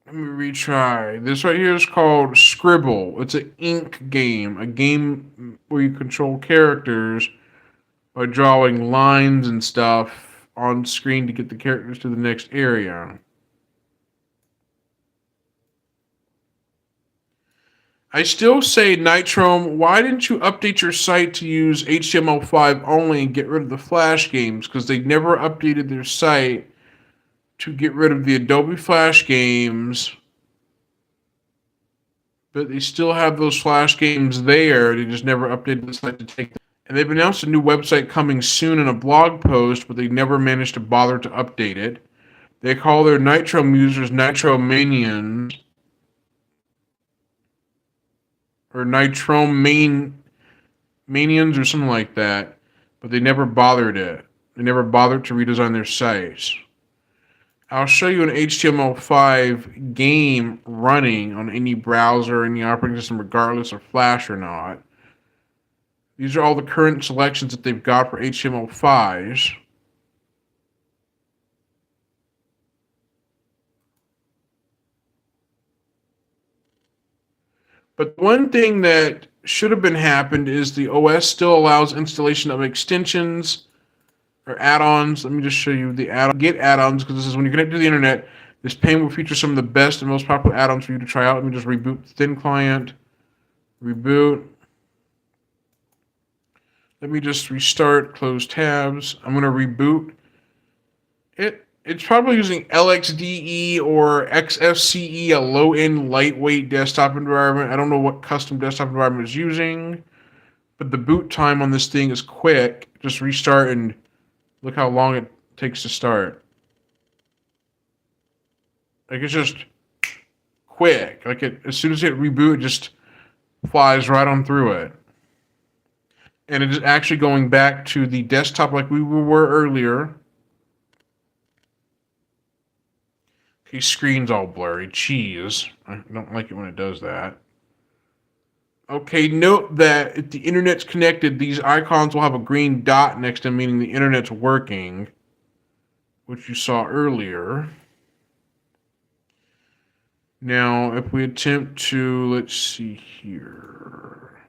Let me retry. This right here is called Scribble. It's an ink game. A game where you control characters by drawing lines and stuff on screen to get the characters to the next area. I still say, Nitrome, why didn't you update your site to use HTML5 only and get rid of the Flash games? Because they never updated their site to get rid of the Adobe Flash games, but they still have those Flash games there. They just never updated the site to take them. And they've announced a new website coming soon in a blog post, but they never managed to bother to update it. They call their Nitrome users Nitromanians, or Nitrome Manians or something like that, but they never bothered it. They never bothered to redesign their sites. I'll show you an HTML5 game running on any browser, any operating system, regardless of Flash or not. These are all the current selections that they've got for HTML5s. But one thing that should have been happened is the OS still allows installation of extensions or add-ons. Let me just show you the get add-ons, because this is when you connect to the internet. This pane will feature some of the best and most popular add-ons for you to try out. Let me just reboot the thin client. Reboot. Let me just restart, close tabs. I'm going to reboot it. It's probably using LXDE or XFCE, a low-end, lightweight desktop environment. I don't know what custom desktop environment it's using, but the boot time on this thing is quick. Just restart and look how long it takes to start. Like, it's just quick. Like, as soon as it reboot, it just flies right on through it. And it is actually going back to the desktop like we were earlier. Okay, screen's all blurry. Jeez. I don't like it when it does that. Okay, note that if the internet's connected, these icons will have a green dot next to them, meaning the internet's working, which you saw earlier. Now, if we attempt to, let's see here.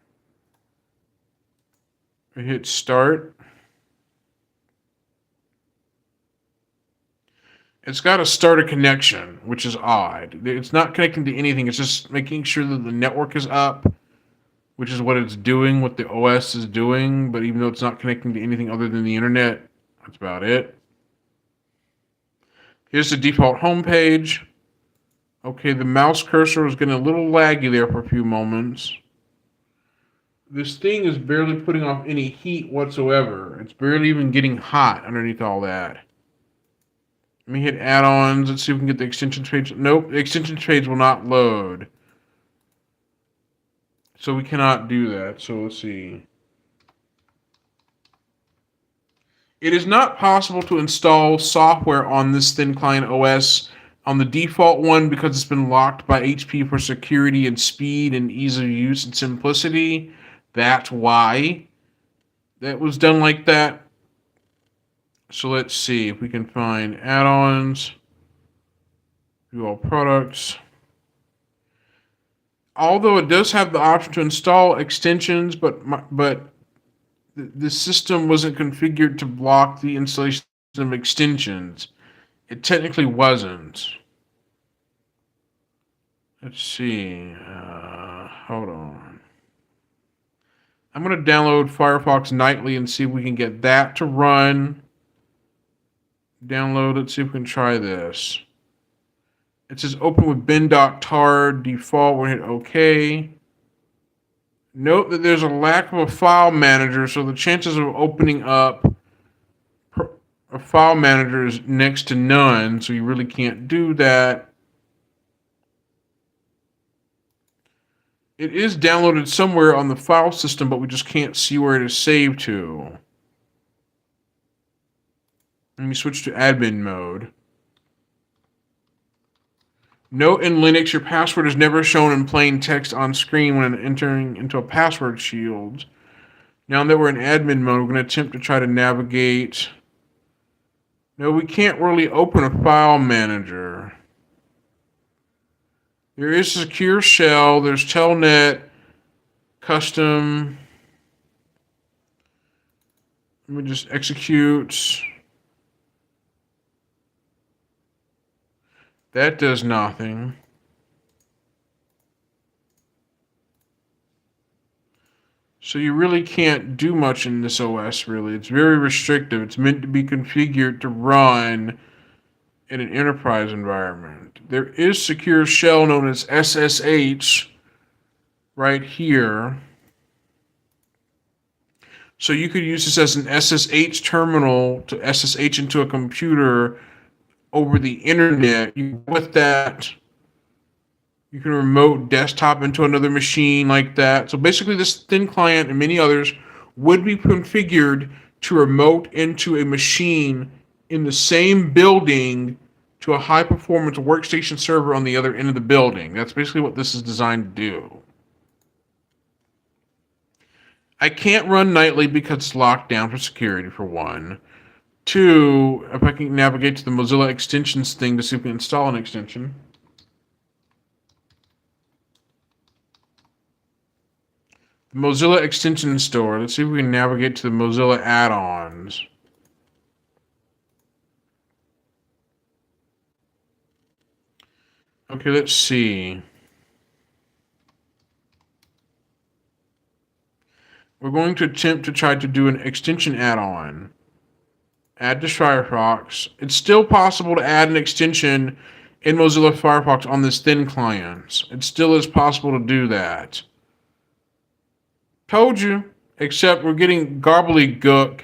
I hit start. It's got to start a connection, which is odd. It's not connecting to anything. It's just making sure that the network is up, which is what it's doing, what the OS is doing. But even though it's not connecting to anything other than the internet, that's about it. Here's the default home page. Okay, the mouse cursor was getting a little laggy there for a few moments. This thing is barely putting off any heat whatsoever. It's barely even getting hot underneath all that. Let me hit add-ons. Let's see if we can get the extensions page. Nope, the extensions page will not load. So we cannot do that. So let's see. It is not possible to install software on this thin client OS on the default one because it's been locked by HP for security and speed and ease of use and simplicity. That's why that was done like that. So let's see if we can find add-ons, view all products. Although it does have the option to install extensions, but the system wasn't configured to block the installation of extensions. It technically wasn't. Let's see. Hold on. I'm going to download Firefox Nightly and see if we can get that to run. Download. Let's see if we can try this. It says open with bin.tar default. We'll hit OK. Note that there's a lack of a file manager, so the chances of opening up a file manager is next to none, so you really can't do that. It is downloaded somewhere on the file system, but we just can't see where it is saved to. Let me switch to admin mode. Note in Linux, your password is never shown in plain text on screen when entering into a password shield. Now that we're in admin mode, we're going to attempt to try to navigate. No, we can't really open a file manager. There is secure shell. There's telnet, custom. Let me just execute. That does nothing. So you really can't do much in this OS, really. It's very restrictive. It's meant to be configured to run in an enterprise environment. There is secure shell known as SSH right here. So you could use this as an SSH terminal to SSH into a computer over the internet. With that, you can remote desktop into another machine like that. So basically this thin client and many others would be configured to remote into a machine in the same building to a high performance workstation server on the other end of the building. That's basically what this is designed to do. I can't run nightly because it's locked down for security, for one. Two, if I can navigate to the Mozilla extensions thing to see if we can install an extension. The Mozilla extension store. Let's see if we can navigate to the Mozilla add-ons. Okay, let's see. We're going to attempt to try to do an extension add-on. Add to Firefox. It's still possible to add an extension in Mozilla Firefox on this thin client. It still is possible to do that. Told you. Except we're getting gobbledygook.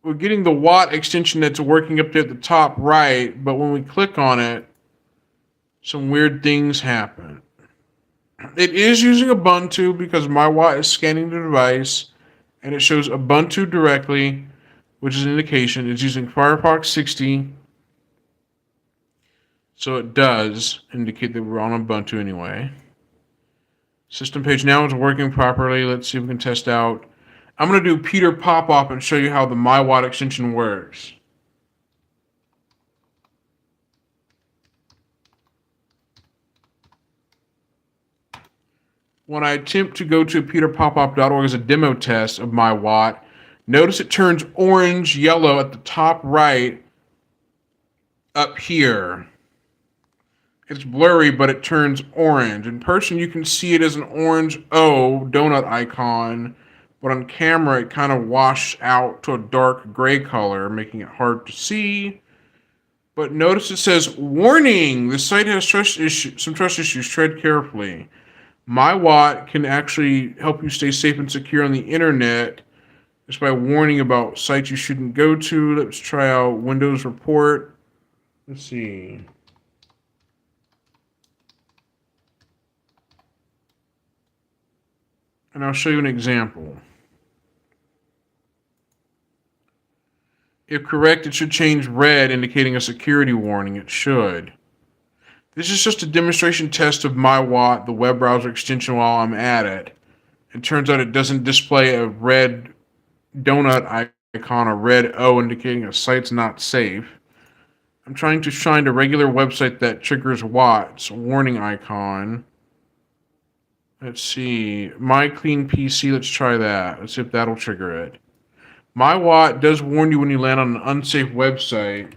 We're getting the Watt extension that's working up there at the top right, but when we click on it, some weird things happen. It is using Ubuntu because MyWatt is scanning the device, and it shows Ubuntu directly, which is an indication it's using Firefox 60. So it does indicate that we're on Ubuntu anyway. System page now is working properly. Let's see if we can test out. I'm going to do Peter Pop-Up and show you how the MyWatt extension works. When I attempt to go to peterpopoff.org as a demo test of MyWatt, notice it turns orange, yellow at the top right up here. It's blurry, but it turns orange. In person, you can see it as an orange O donut icon, but on camera, it kind of washes out to a dark gray color, making it hard to see. But notice it says, warning, the site has some trust issues, tread carefully. MyWatt can actually help you stay safe and secure on the internet just by warning about sites you shouldn't go to. Let's try out Windows Report. Let's see. And I'll show you an example. If correct, it should change red, indicating a security warning. It should. This is just a demonstration test of MyWatt, the web browser extension, while I'm at it. It turns out it doesn't display a red donut icon, a red O indicating a site's not safe. I'm trying to find a regular website that triggers Watt's warning icon. Let's see. My Clean PC, let's try that. Let's see if that'll trigger it. MyWatt does warn you when you land on an unsafe website.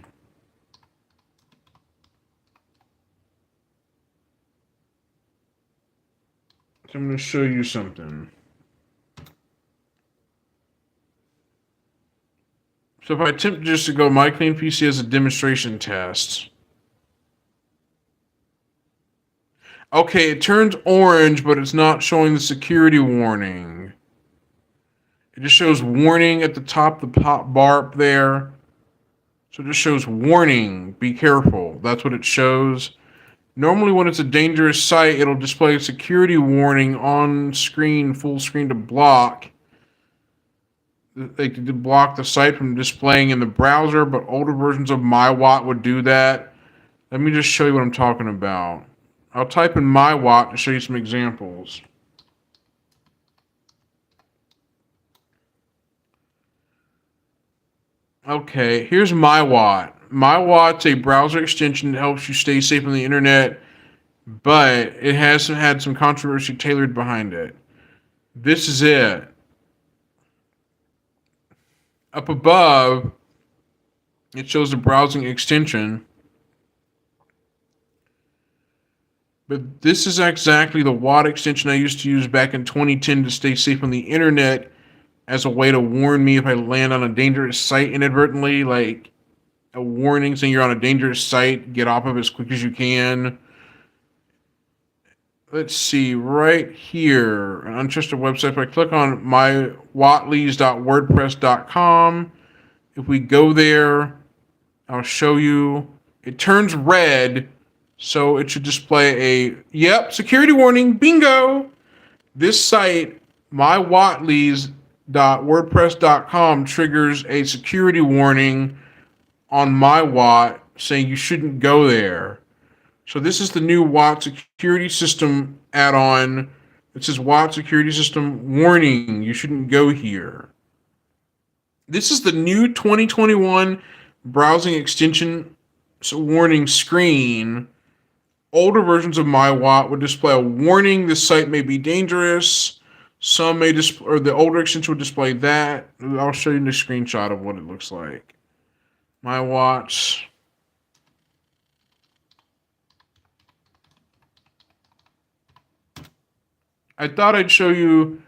So I'm going to show you something. So if I attempt just to go My Clean PC as a demonstration test. Okay, it turns orange, but it's not showing the security warning. It just shows warning at the top, the pop bar up there. So it just shows warning, be careful. That's what it shows. Normally when it's a dangerous site, it'll display a security warning on screen, full screen to block. They could block the site from displaying in the browser, but older versions of MyWatt would do that. Let me just show you what I'm talking about. I'll type in MyWatt to show you some examples. Okay, here's MyWatt. MyWatt's a browser extension that helps you stay safe on the internet, but it has had some controversy tailored behind it. This is it. Up above, it shows the browsing extension. But this is exactly the Watt extension I used to use back in 2010 to stay safe on the internet as a way to warn me if I land on a dangerous site inadvertently, like a warning saying you're on a dangerous site, get off of it as quick as you can. Let's see, right here, an untrusted website. If I click on mywattlees.wordpress.com, if we go there, I'll show you. It turns red, so it should display a, yep, security warning, bingo. This site, mywattlees.wordpress.com, triggers a security warning on MyWatt saying you shouldn't go there. So this is the new Watt security system add-on. It says Watt security system warning, you shouldn't go here. This is the new 2021 browsing extension warning screen. Older versions of MyWatt would display a warning, this site may be dangerous. Some may display, or the older extension would display that. I'll show you the screenshot of what it looks like. MyWatt. I thought I'd show you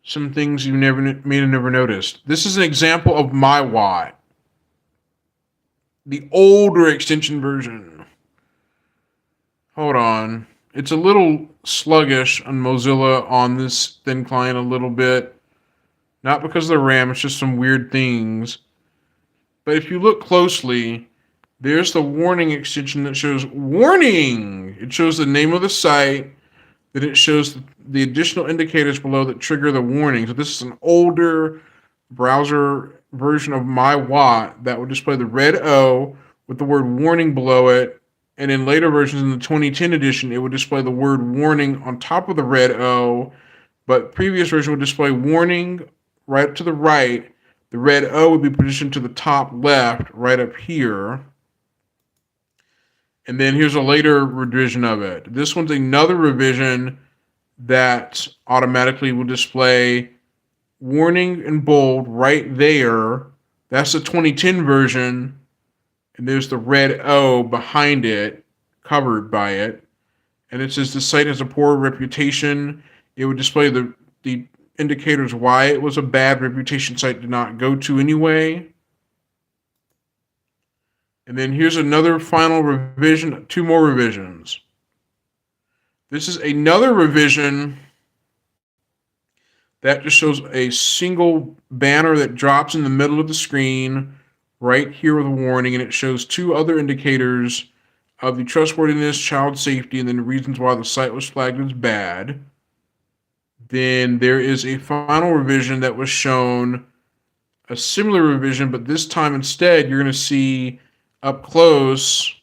some things you may have never noticed. This is an example of MyWatt, the older extension version. Hold on. It's a little sluggish on Mozilla on this thin client a little bit. Not because of the RAM, it's just some weird things. But if you look closely, there's the warning extension that shows warning. It shows the name of the site. Then it shows the additional indicators below that trigger the warning. So this is an older browser version of MyWatt that would display the red O with the word warning below it. And in later versions, in the 2010 edition, it would display the word warning on top of the red O. But previous version would display warning right to the right. The red O would be positioned to the top left, right up here. And then here's a later revision of it. This one's another revision that automatically will display warning in bold right there. That's the 2010 version. And there's the red O behind it, covered by it. And it says the site has a poor reputation. It would display the indicators why it was a bad reputation site to not go to anyway. And then here's another final revision, 2 more revisions. This is another revision that just shows a single banner that drops in the middle of the screen right here with a warning, and it shows 2 other indicators of the trustworthiness, child safety, and then the reasons why the site was flagged as bad. Then there is a final revision that was shown, a similar revision, but this time instead you're going to see up close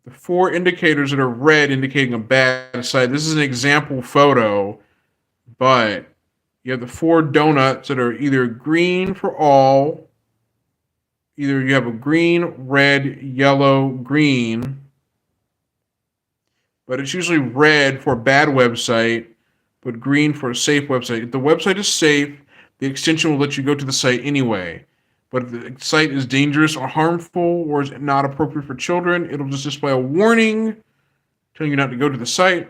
the 4 indicators that are red indicating a bad site. This is an example photo, but you have the 4 donuts that are either green for all, either you have a green, red, yellow, green, but it's usually red for a bad website, but green for a safe website. If the website is safe, the extension will let you go to the site anyway. But if the site is dangerous or harmful or is not appropriate for children, it'll just display a warning telling you not to go to the site.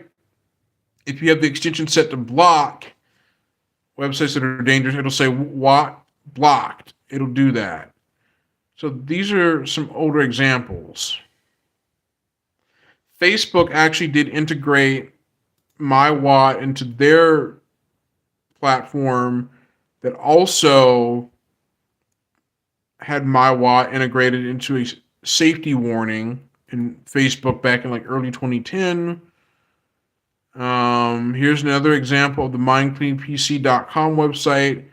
If you have the extension set to block websites that are dangerous, it'll say what blocked. It'll do that. So these are some older examples. Facebook actually did integrate MyWatt into their platform that also had MyWatt integrated into a safety warning in Facebook back in like early 2010. Here's another example of the mindcleanpc.com website.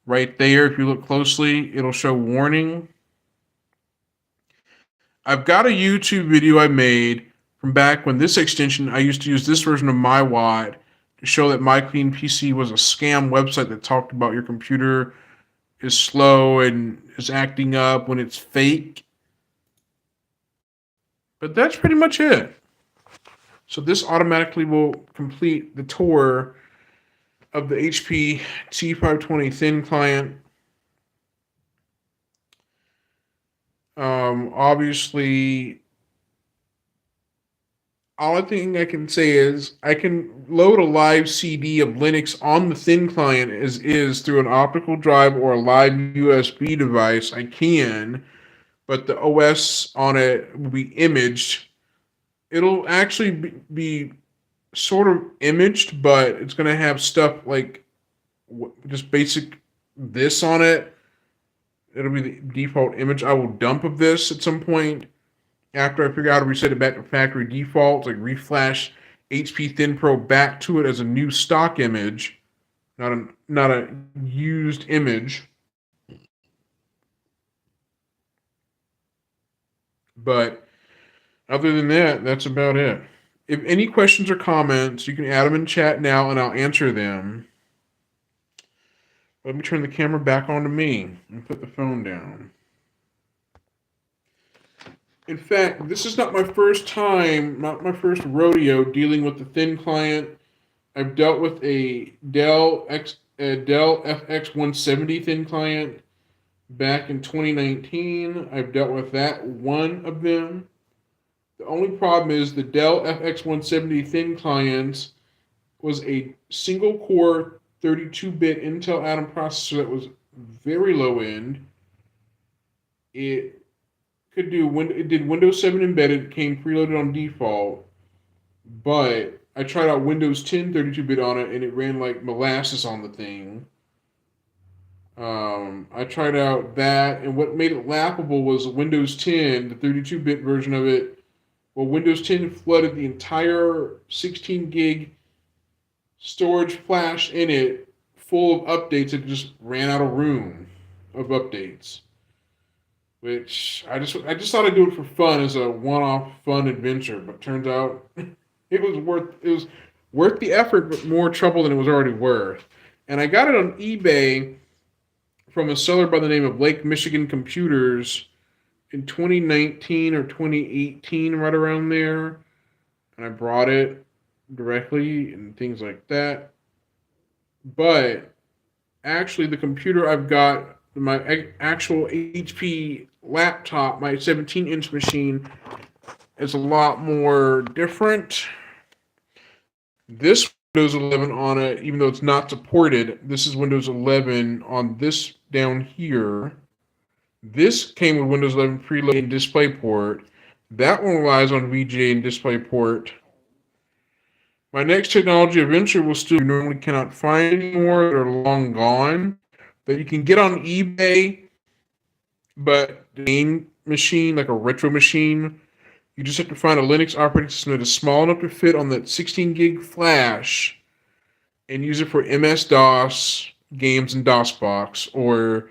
Right there, if you look closely, it'll show warning. I've got a YouTube video I made from back when this extension, I used to use this version of MyWatt to show that MyCleanPC was a scam website that talked about your computer is slow and is acting up when it's fake. But that's pretty much it. So this automatically will complete the tour of the HP T520 thin client. Obviously, all thing I can say is I can load a live CD of Linux on the thin client as is through an optical drive or a live USB device. I can, but the OS on it will be imaged. It'll actually be sort of imaged, but it's going to have stuff like just basic this on it. It'll be the default image. I will dump of this at some point after I figure out how to reset it back to factory defaults, like reflash HP Thin Pro back to it as a new stock image, not a used image. But other than that, that's about it. If any questions or comments, you can add them in chat now and I'll answer them. Let me turn the camera back onto me and put the phone down. In fact, this is not my first time, not my first rodeo dealing with the thin client. I've dealt with a Dell FX170 thin client back in 2019. I've dealt with that one of them. The only problem is the Dell FX170 thin clients was a single core 32-bit Intel Atom processor that was very low end. It did Windows 7 embedded, it came preloaded on default, but I tried out Windows 10 32-bit on it and it ran like molasses on the thing. I tried out that, and what made it laughable was Windows 10, the 32-bit version of it. Well, Windows 10 flooded the entire 16 gig storage flash in it full of updates. It just ran out of room of updates. Which I just thought I'd do it for fun as a one-off fun adventure, but turns out it was worth the effort, but more trouble than it was already worth. And I got it on eBay from a seller by the name of Lake Michigan Computers in 2019 or 2018, right around there. And I brought it directly and things like that. But actually, the computer I've got, my actual HP laptop, my 17-inch machine, is a lot more different. This Windows 11 on it, even though it's not supported, this is Windows 11 on this down here. This came with Windows 11 preloaded and DisplayPort. That one relies on VGA and DisplayPort. My next technology adventure will still you normally cannot find anymore. They're long gone. That you can get on eBay, but the game machine, like a retro machine, you just have to find a Linux operating system that is small enough to fit on that 16 gig flash and use it for MS-DOS games in DOSBox, or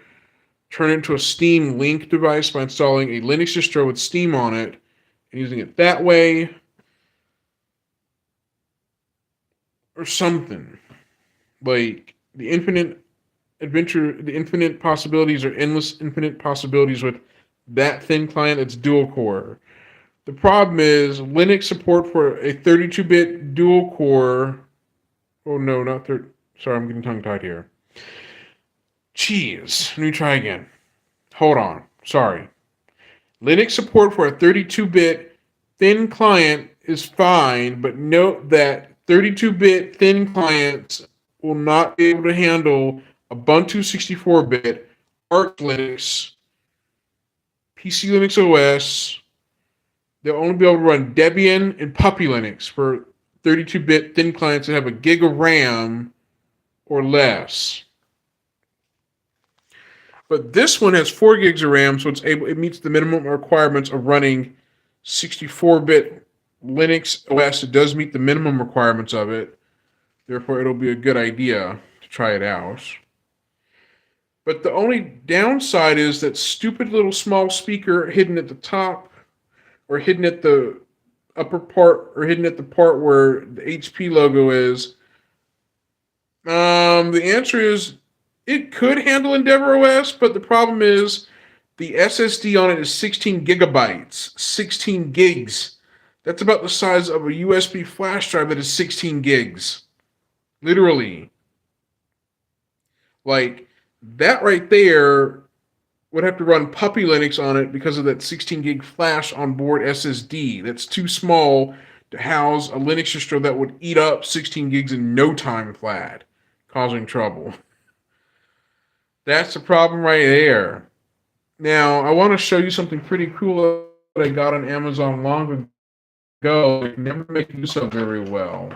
turn it into a Steam Link device by installing a Linux distro with Steam on it and using it that way, or something. Like the infinite possibilities are endless, infinite possibilities with that thin client that's dual core. The problem is Linux support for a 32-bit dual core. Oh no, not third. Sorry, I'm getting tongue-tied here. Jeez, let me try again. Hold on. Sorry. Linux support for a 32-bit thin client is fine, but note that 32-bit thin clients will not be able to handle Ubuntu 64-bit, Arch Linux, PC Linux OS. They'll only be able to run Debian and Puppy Linux for 32-bit thin clients that have a gig of RAM or less. But this one has 4 gigs of RAM, so it meets the minimum requirements of running 64-bit Linux OS. It does meet the minimum requirements of it. Therefore, it'll be a good idea to try it out. But the only downside is that stupid little small speaker hidden at the top, or hidden at the upper part, or hidden at the part where the HP logo is. The answer is it could handle Endeavor OS, but the problem is the SSD on it is 16 gigabytes, 16 gigs. That's about the size of a USB flash drive that is 16 gigs. Literally. Like, that right there would have to run Puppy Linux on it because of that 16 gig flash on board SSD. That's too small to house a Linux distro that would eat up 16 gigs in no time flat, causing trouble. That's the problem right there. Now, I want to show you something pretty cool that I got on Amazon long ago. I can never make use of very well.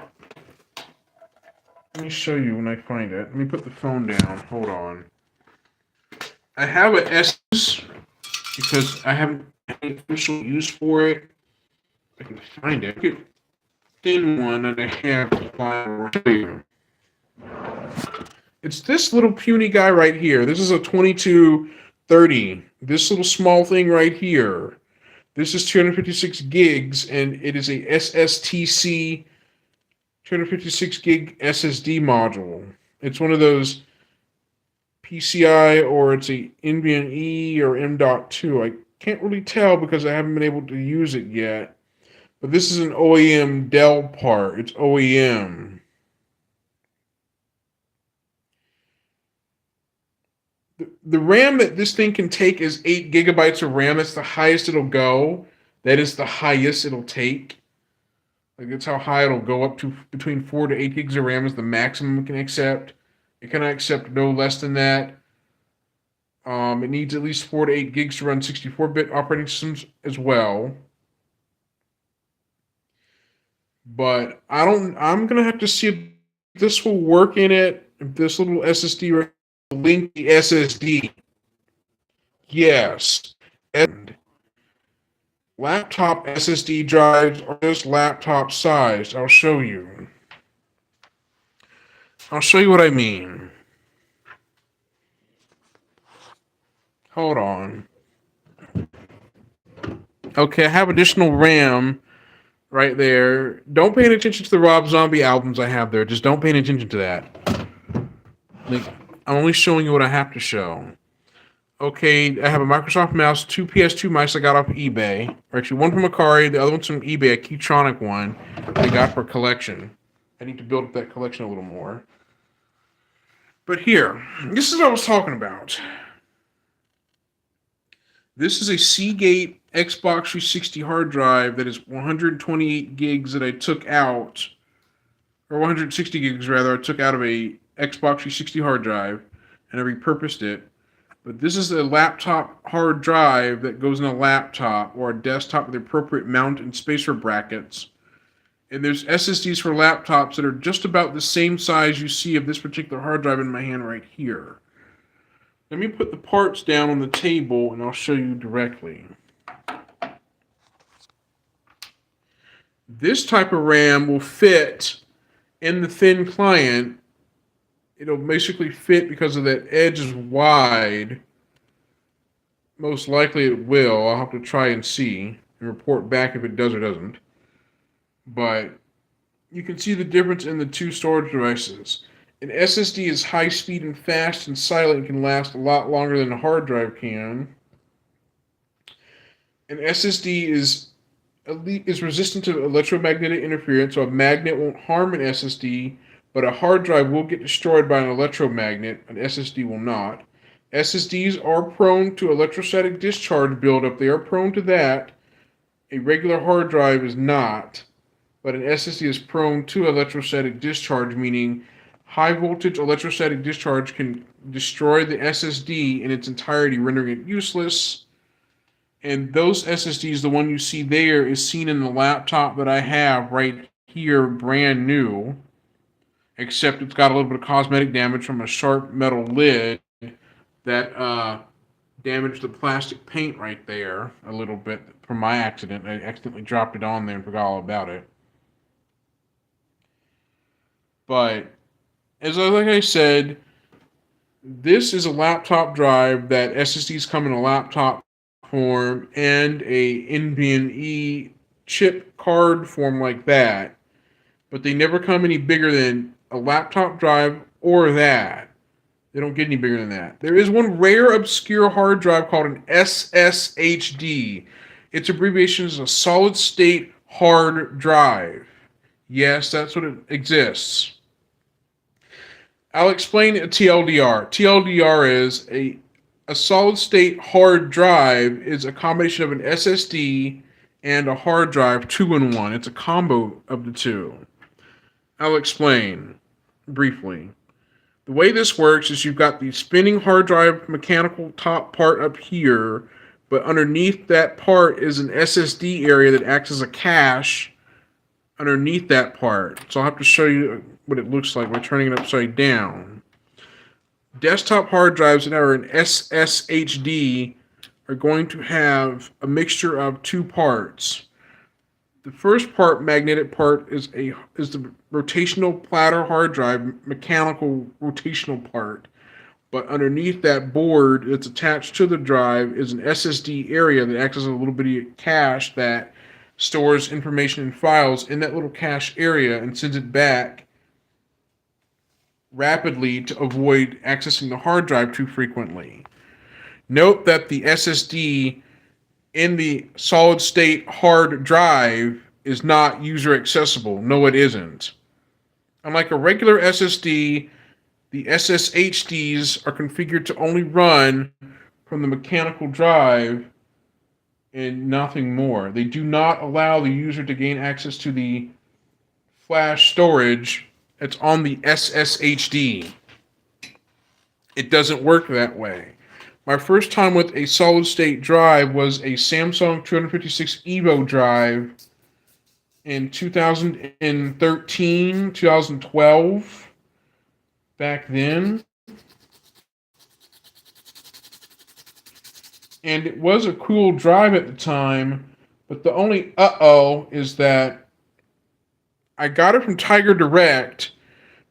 Let me show you when I find it. Let me put the phone down. Hold on. I have an Asus because I haven't had any official use for it. I can find it. Look at thin one that I have to find here. It's this little puny guy right here. This is a 2230. This little small thing right here. This is 256 gigs, and it is a SSTC 256 gig SSD module. It's one of those PCI, or it's a NVMe or M.2. I can't really tell because I haven't been able to use it yet. But this is an OEM Dell part. It's OEM. The RAM that this thing can take is 8 gigabytes of RAM. That's the highest it'll go. That is the highest it'll take. Like, that's how high it'll go up to. Between 4 to 8 gigs of RAM is the maximum it can accept. It cannot accept no less than that. It needs at least 4 to 8 gigs to run 64-bit operating systems as well. But I'm gonna have to see if this will work in it. If this little SSD link the SSD. Yes. And laptop SSD drives are just laptop sized. I'll show you. I'll show you what I mean. Hold on. Okay, I have additional RAM right there. Don't pay any attention to the Rob Zombie albums I have there. Just don't pay any attention to that. Like, I'm only showing you what I have to show. Okay, I have a Microsoft mouse, 2 PS2 mice I got off eBay. Or actually, one from Akari, the other one's from eBay, a Keytronic one I got for collection. I need to build up that collection a little more. But here, this is what I was talking about. This is a Seagate Xbox 360 hard drive that is 128 gigs that I took out, or 160 gigs rather, I took out of a Xbox 360 hard drive, and I repurposed it. But this is a laptop hard drive that goes in a laptop or a desktop with the appropriate mount and spacer brackets. And there's SSDs for laptops that are just about the same size you see of this particular hard drive in my hand right here. Let me put the parts down on the table and I'll show you directly. This type of RAM will fit in the thin client. It'll basically fit because of that edge is wide. Most likely it will. I'll have to try and see and report back if it does or doesn't. But you can see the difference in the two storage devices. An SSD is high speed and fast and silent and can last a lot longer than a hard drive can. An SSD is resistant to electromagnetic interference, so a magnet won't harm an SSD, but a hard drive will get destroyed by an electromagnet. An SSD will not. SSDs are prone to electrostatic discharge buildup. They are prone to that. A regular hard drive is not. but an SSD is prone to electrostatic discharge, meaning high voltage electrostatic discharge can destroy the SSD in its entirety, rendering it useless. And those SSDs, the one you see there, is seen in the laptop that I have right here, brand new, except it's got a little bit of cosmetic damage from a sharp metal lid that damaged the plastic paint right there a little bit from my accident. I accidentally dropped it on there and forgot all about it. But like I said, this is a laptop drive that SSDs come in a laptop form and a NVMe chip card form like that, but they never come any bigger than a laptop drive or that. They don't get any bigger than that. There is one rare obscure hard drive called an SSHD. Its abbreviation is a solid state hard drive. Yes, that's what it exists. I'll explain a TLDR. TLDR is a solid state hard drive is a combination of an SSD and a hard drive, 2-in-1. It's a combo of the two. I'll explain briefly. The way this works is you've got the spinning hard drive mechanical top part up here, but underneath that part is an SSD area that acts as a cache underneath that part. So I'll have to show you what it looks like by turning it upside down. Desktop hard drives that are an SSHD are going to have a mixture of two parts. The first part, magnetic part, is the rotational platter hard drive, mechanical rotational part. But underneath that board that's attached to the drive is an SSD area that acts as a little bitty cache that stores information and files in that little cache area and sends it back rapidly to avoid accessing the hard drive too frequently. Note that the SSD in the solid state hard drive is not user accessible. No, it isn't. Unlike a regular SSD, the SSHDs are configured to only run from the mechanical drive and nothing more. They do not allow the user to gain access to the flash storage that's on the SSHD. It doesn't work that way. My first time with a solid state drive was a Samsung 256 EVO drive in 2013, 2012, back then. And it was a cool drive at the time, but the only is that I got it from Tiger Direct,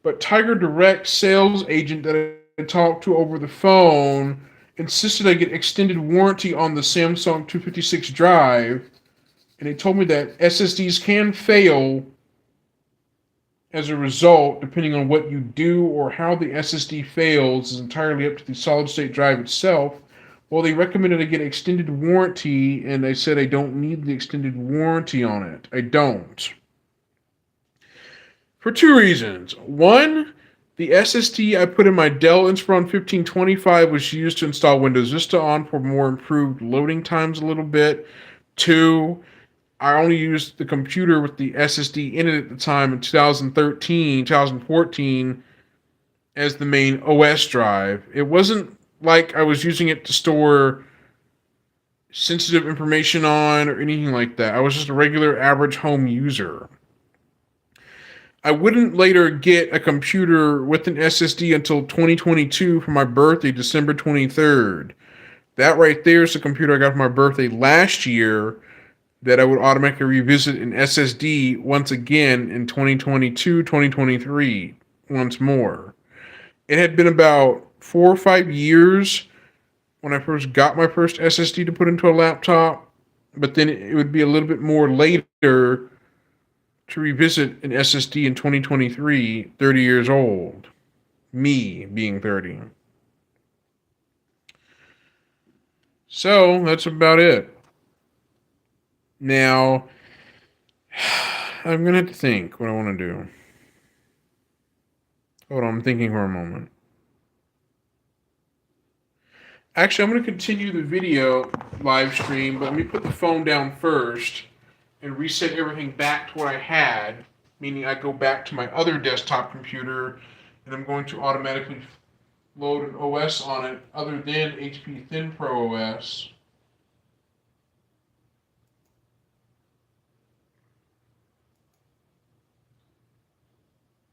but Tiger Direct sales agent that I talked to over the phone insisted I get extended warranty on the Samsung 256 drive, and they told me that SSDs can fail as a result, depending on what you do or how the SSD fails is entirely up to the solid state drive itself. Well, they recommended I get extended warranty, and I said I don't need the extended warranty on it. I don't. For two reasons. One, the SSD I put in my Dell Inspiron 1525 was used to install Windows Vista on for more improved loading times a little bit. Two, I only used the computer with the SSD in it at the time in 2013, 2014 as the main OS drive. It wasn't like I was using it to store sensitive information on or anything like that. I was just a regular average home user. I wouldn't later get a computer with an SSD until 2022 for my birthday, December 23rd. That right there is the computer I got for my birthday last year that I would automatically revisit an SSD once again in 2022, 2023, once more. It had been about 4 or 5 years when I first got my first SSD to put into a laptop, but then it would be a little bit more later to revisit an SSD in 2023, 30 years old. Me being 30. So, that's about it. Now, I'm going to have to think what I want to do. Hold on, I'm thinking for a moment. Actually, I'm going to continue the video live stream, but let me put the phone down first and reset everything back to what I had, meaning I go back to my other desktop computer and I'm going to automatically load an OS on it other than HP ThinPro OS.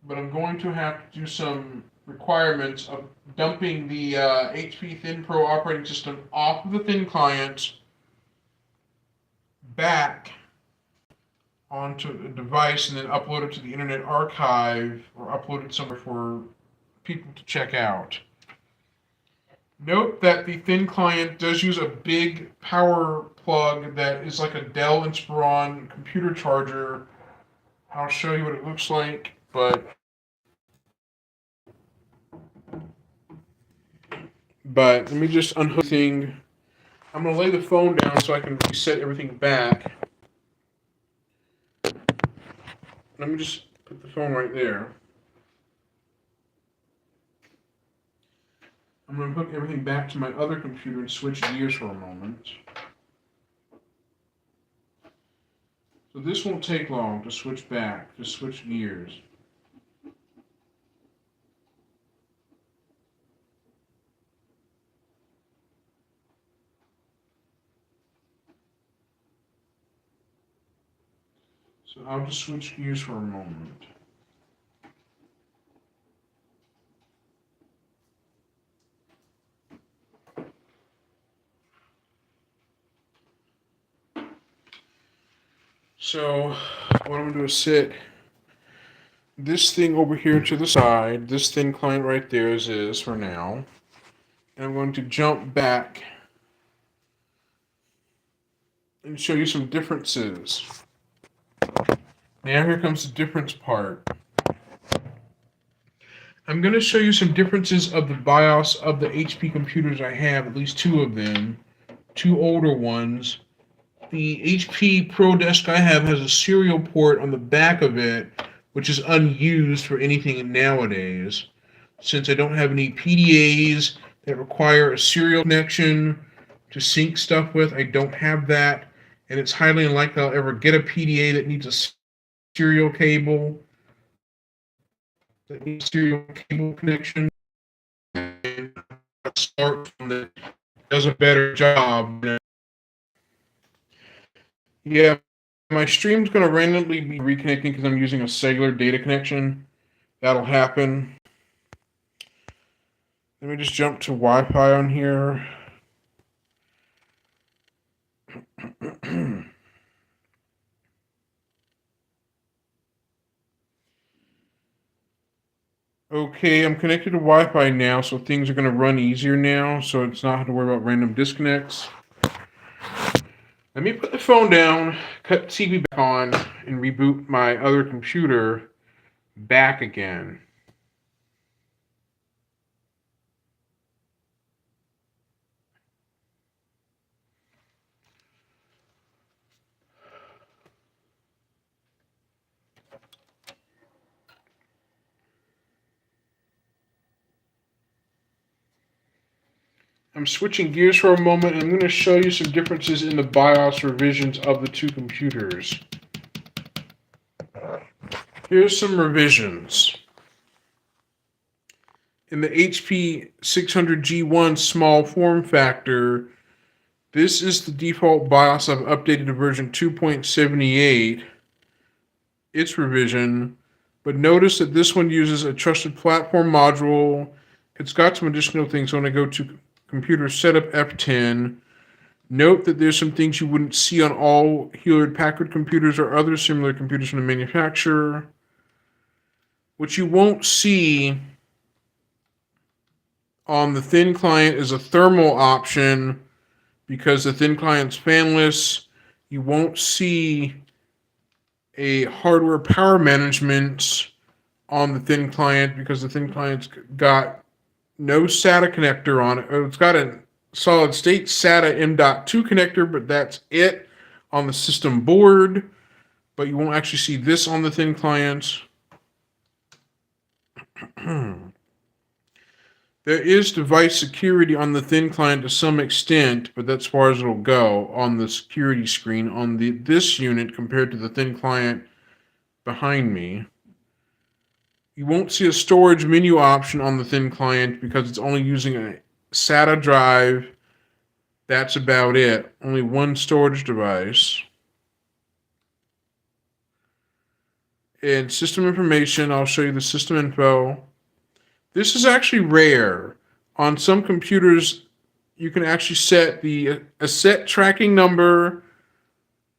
But I'm going to have to do some requirements of dumping the HP ThinPro operating system off of the Thin client back onto a device and then upload it to the Internet Archive or upload it somewhere for people to check out. Note that the Thin client does use a big power plug that is like a Dell Inspiron computer charger. I'll show you what it looks like, but let me just unhook the thing. I'm going to lay the phone down so I can reset everything back. Let me just put the phone right there. I'm going to hook everything back to my other computer and switch gears for a moment. So this won't take long to switch back, to switch gears. So I'll just switch gears for a moment. So what I'm going to do is set this thing over here to the side, this Thin client right there as is for now. And I'm going to jump back and show you some differences. Now here comes the difference part. I'm going to show you some differences of the BIOS of the HP computers I have, at least two of them, two older ones. The HP ProDesk I have has a serial port on the back of it, which is unused for anything nowadays. Since I don't have any PDAs that require a serial connection to sync stuff with, I don't have that, and it's highly unlikely I'll ever get a PDA that needs a serial cable, that needs serial cable connection. And a smartphone that does a better job. Yeah, my stream's going to randomly be reconnecting because I'm using a cellular data connection. That'll happen. Let me just jump to Wi-Fi on here. Okay, I'm connected to Wi-Fi now, so things are going to run easier now, so it's not have to worry about random disconnects. Let me put the phone down, cut the TV back on, and reboot my other computer back again. I'm switching gears for a moment, and I'm going to show you some differences in the BIOS revisions of the two computers. Here's some revisions. In the HP 600G1 small form factor, this is the default BIOS. I've updated to version 2.78, its revision, but notice that this one uses a trusted platform module. It's got some additional things. So when I go to computer setup F10, note that there's some things you wouldn't see on all Hewlett-Packard computers or other similar computers from the manufacturer. What you won't see on the Thin client is a thermal option because the Thin client's fanless. You won't see a hardware power management on the Thin client because the Thin client's got no SATA connector on it. It's got a solid state SATA M.2 connector, but that's it on the system board. But you won't actually see this on the Thin client. There is device security on the thin client to some extent, but that's as far as it'll go on the security screen on this unit compared to the thin client behind me. You won't see a storage menu option on the thin client because it's only using a SATA drive. That's about it. Only one storage device. And system information, I'll show you the system info. This is actually rare. On some computers, you can actually set a set tracking number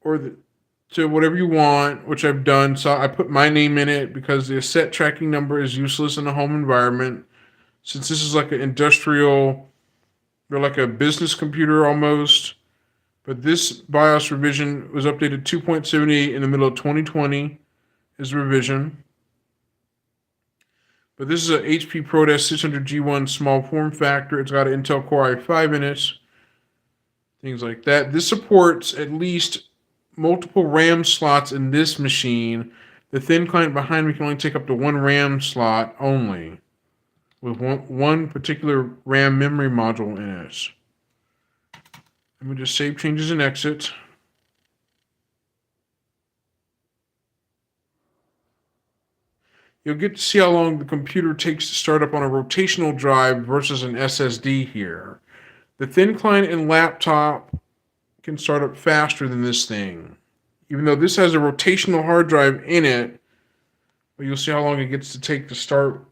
to whatever you want, which I've done. So I put my name in it because the set tracking number is useless in a home environment. Since this is like an industrial or like a business computer almost. But this BIOS revision was updated 2.78 in the middle of 2020 is the revision. But this is a HP ProDesk 600G1 small form factor. It's got an Intel Core i5 in it. Things like that. This supports at least multiple RAM slots in this machine. The thin client behind me can only take up to one RAM slot only, with one particular RAM memory module in it. Let me just save changes and exit. You'll get to see how long the computer takes to start up on a rotational drive versus an SSD here. The thin client and laptop can start up faster than this thing. Even though this has a rotational hard drive in it, but you'll see how long it gets to take to start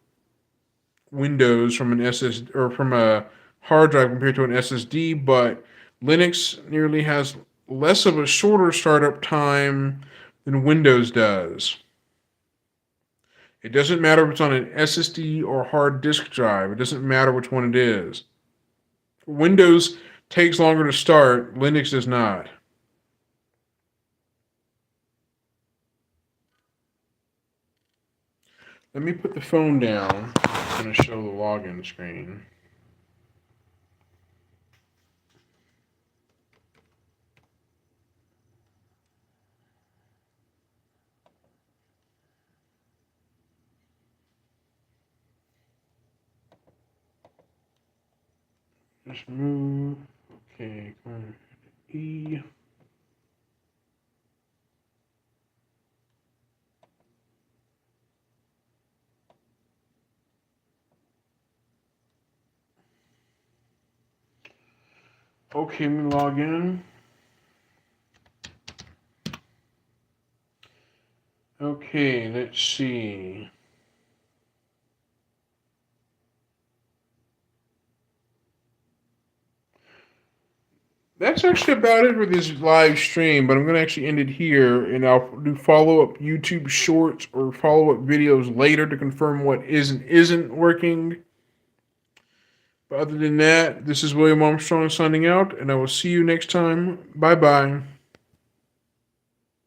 Windows from an SSD or from a hard drive compared to an SSD, but Linux nearly has less of a shorter startup time than Windows does. It doesn't matter if it's on an SSD or hard disk drive. It doesn't matter which one it is. Windows takes longer to start. Linux does not. Let me put the phone down. I'm going to show the login screen. Just move. Okay, come on. E. Okay, let me log in. Okay, let's see. That's actually about it for this live stream, but I'm going to actually end it here, and I'll do follow-up YouTube shorts or follow-up videos later to confirm what is and isn't working. But other than that, this is William Armstrong signing out, and I will see you next time. Bye-bye.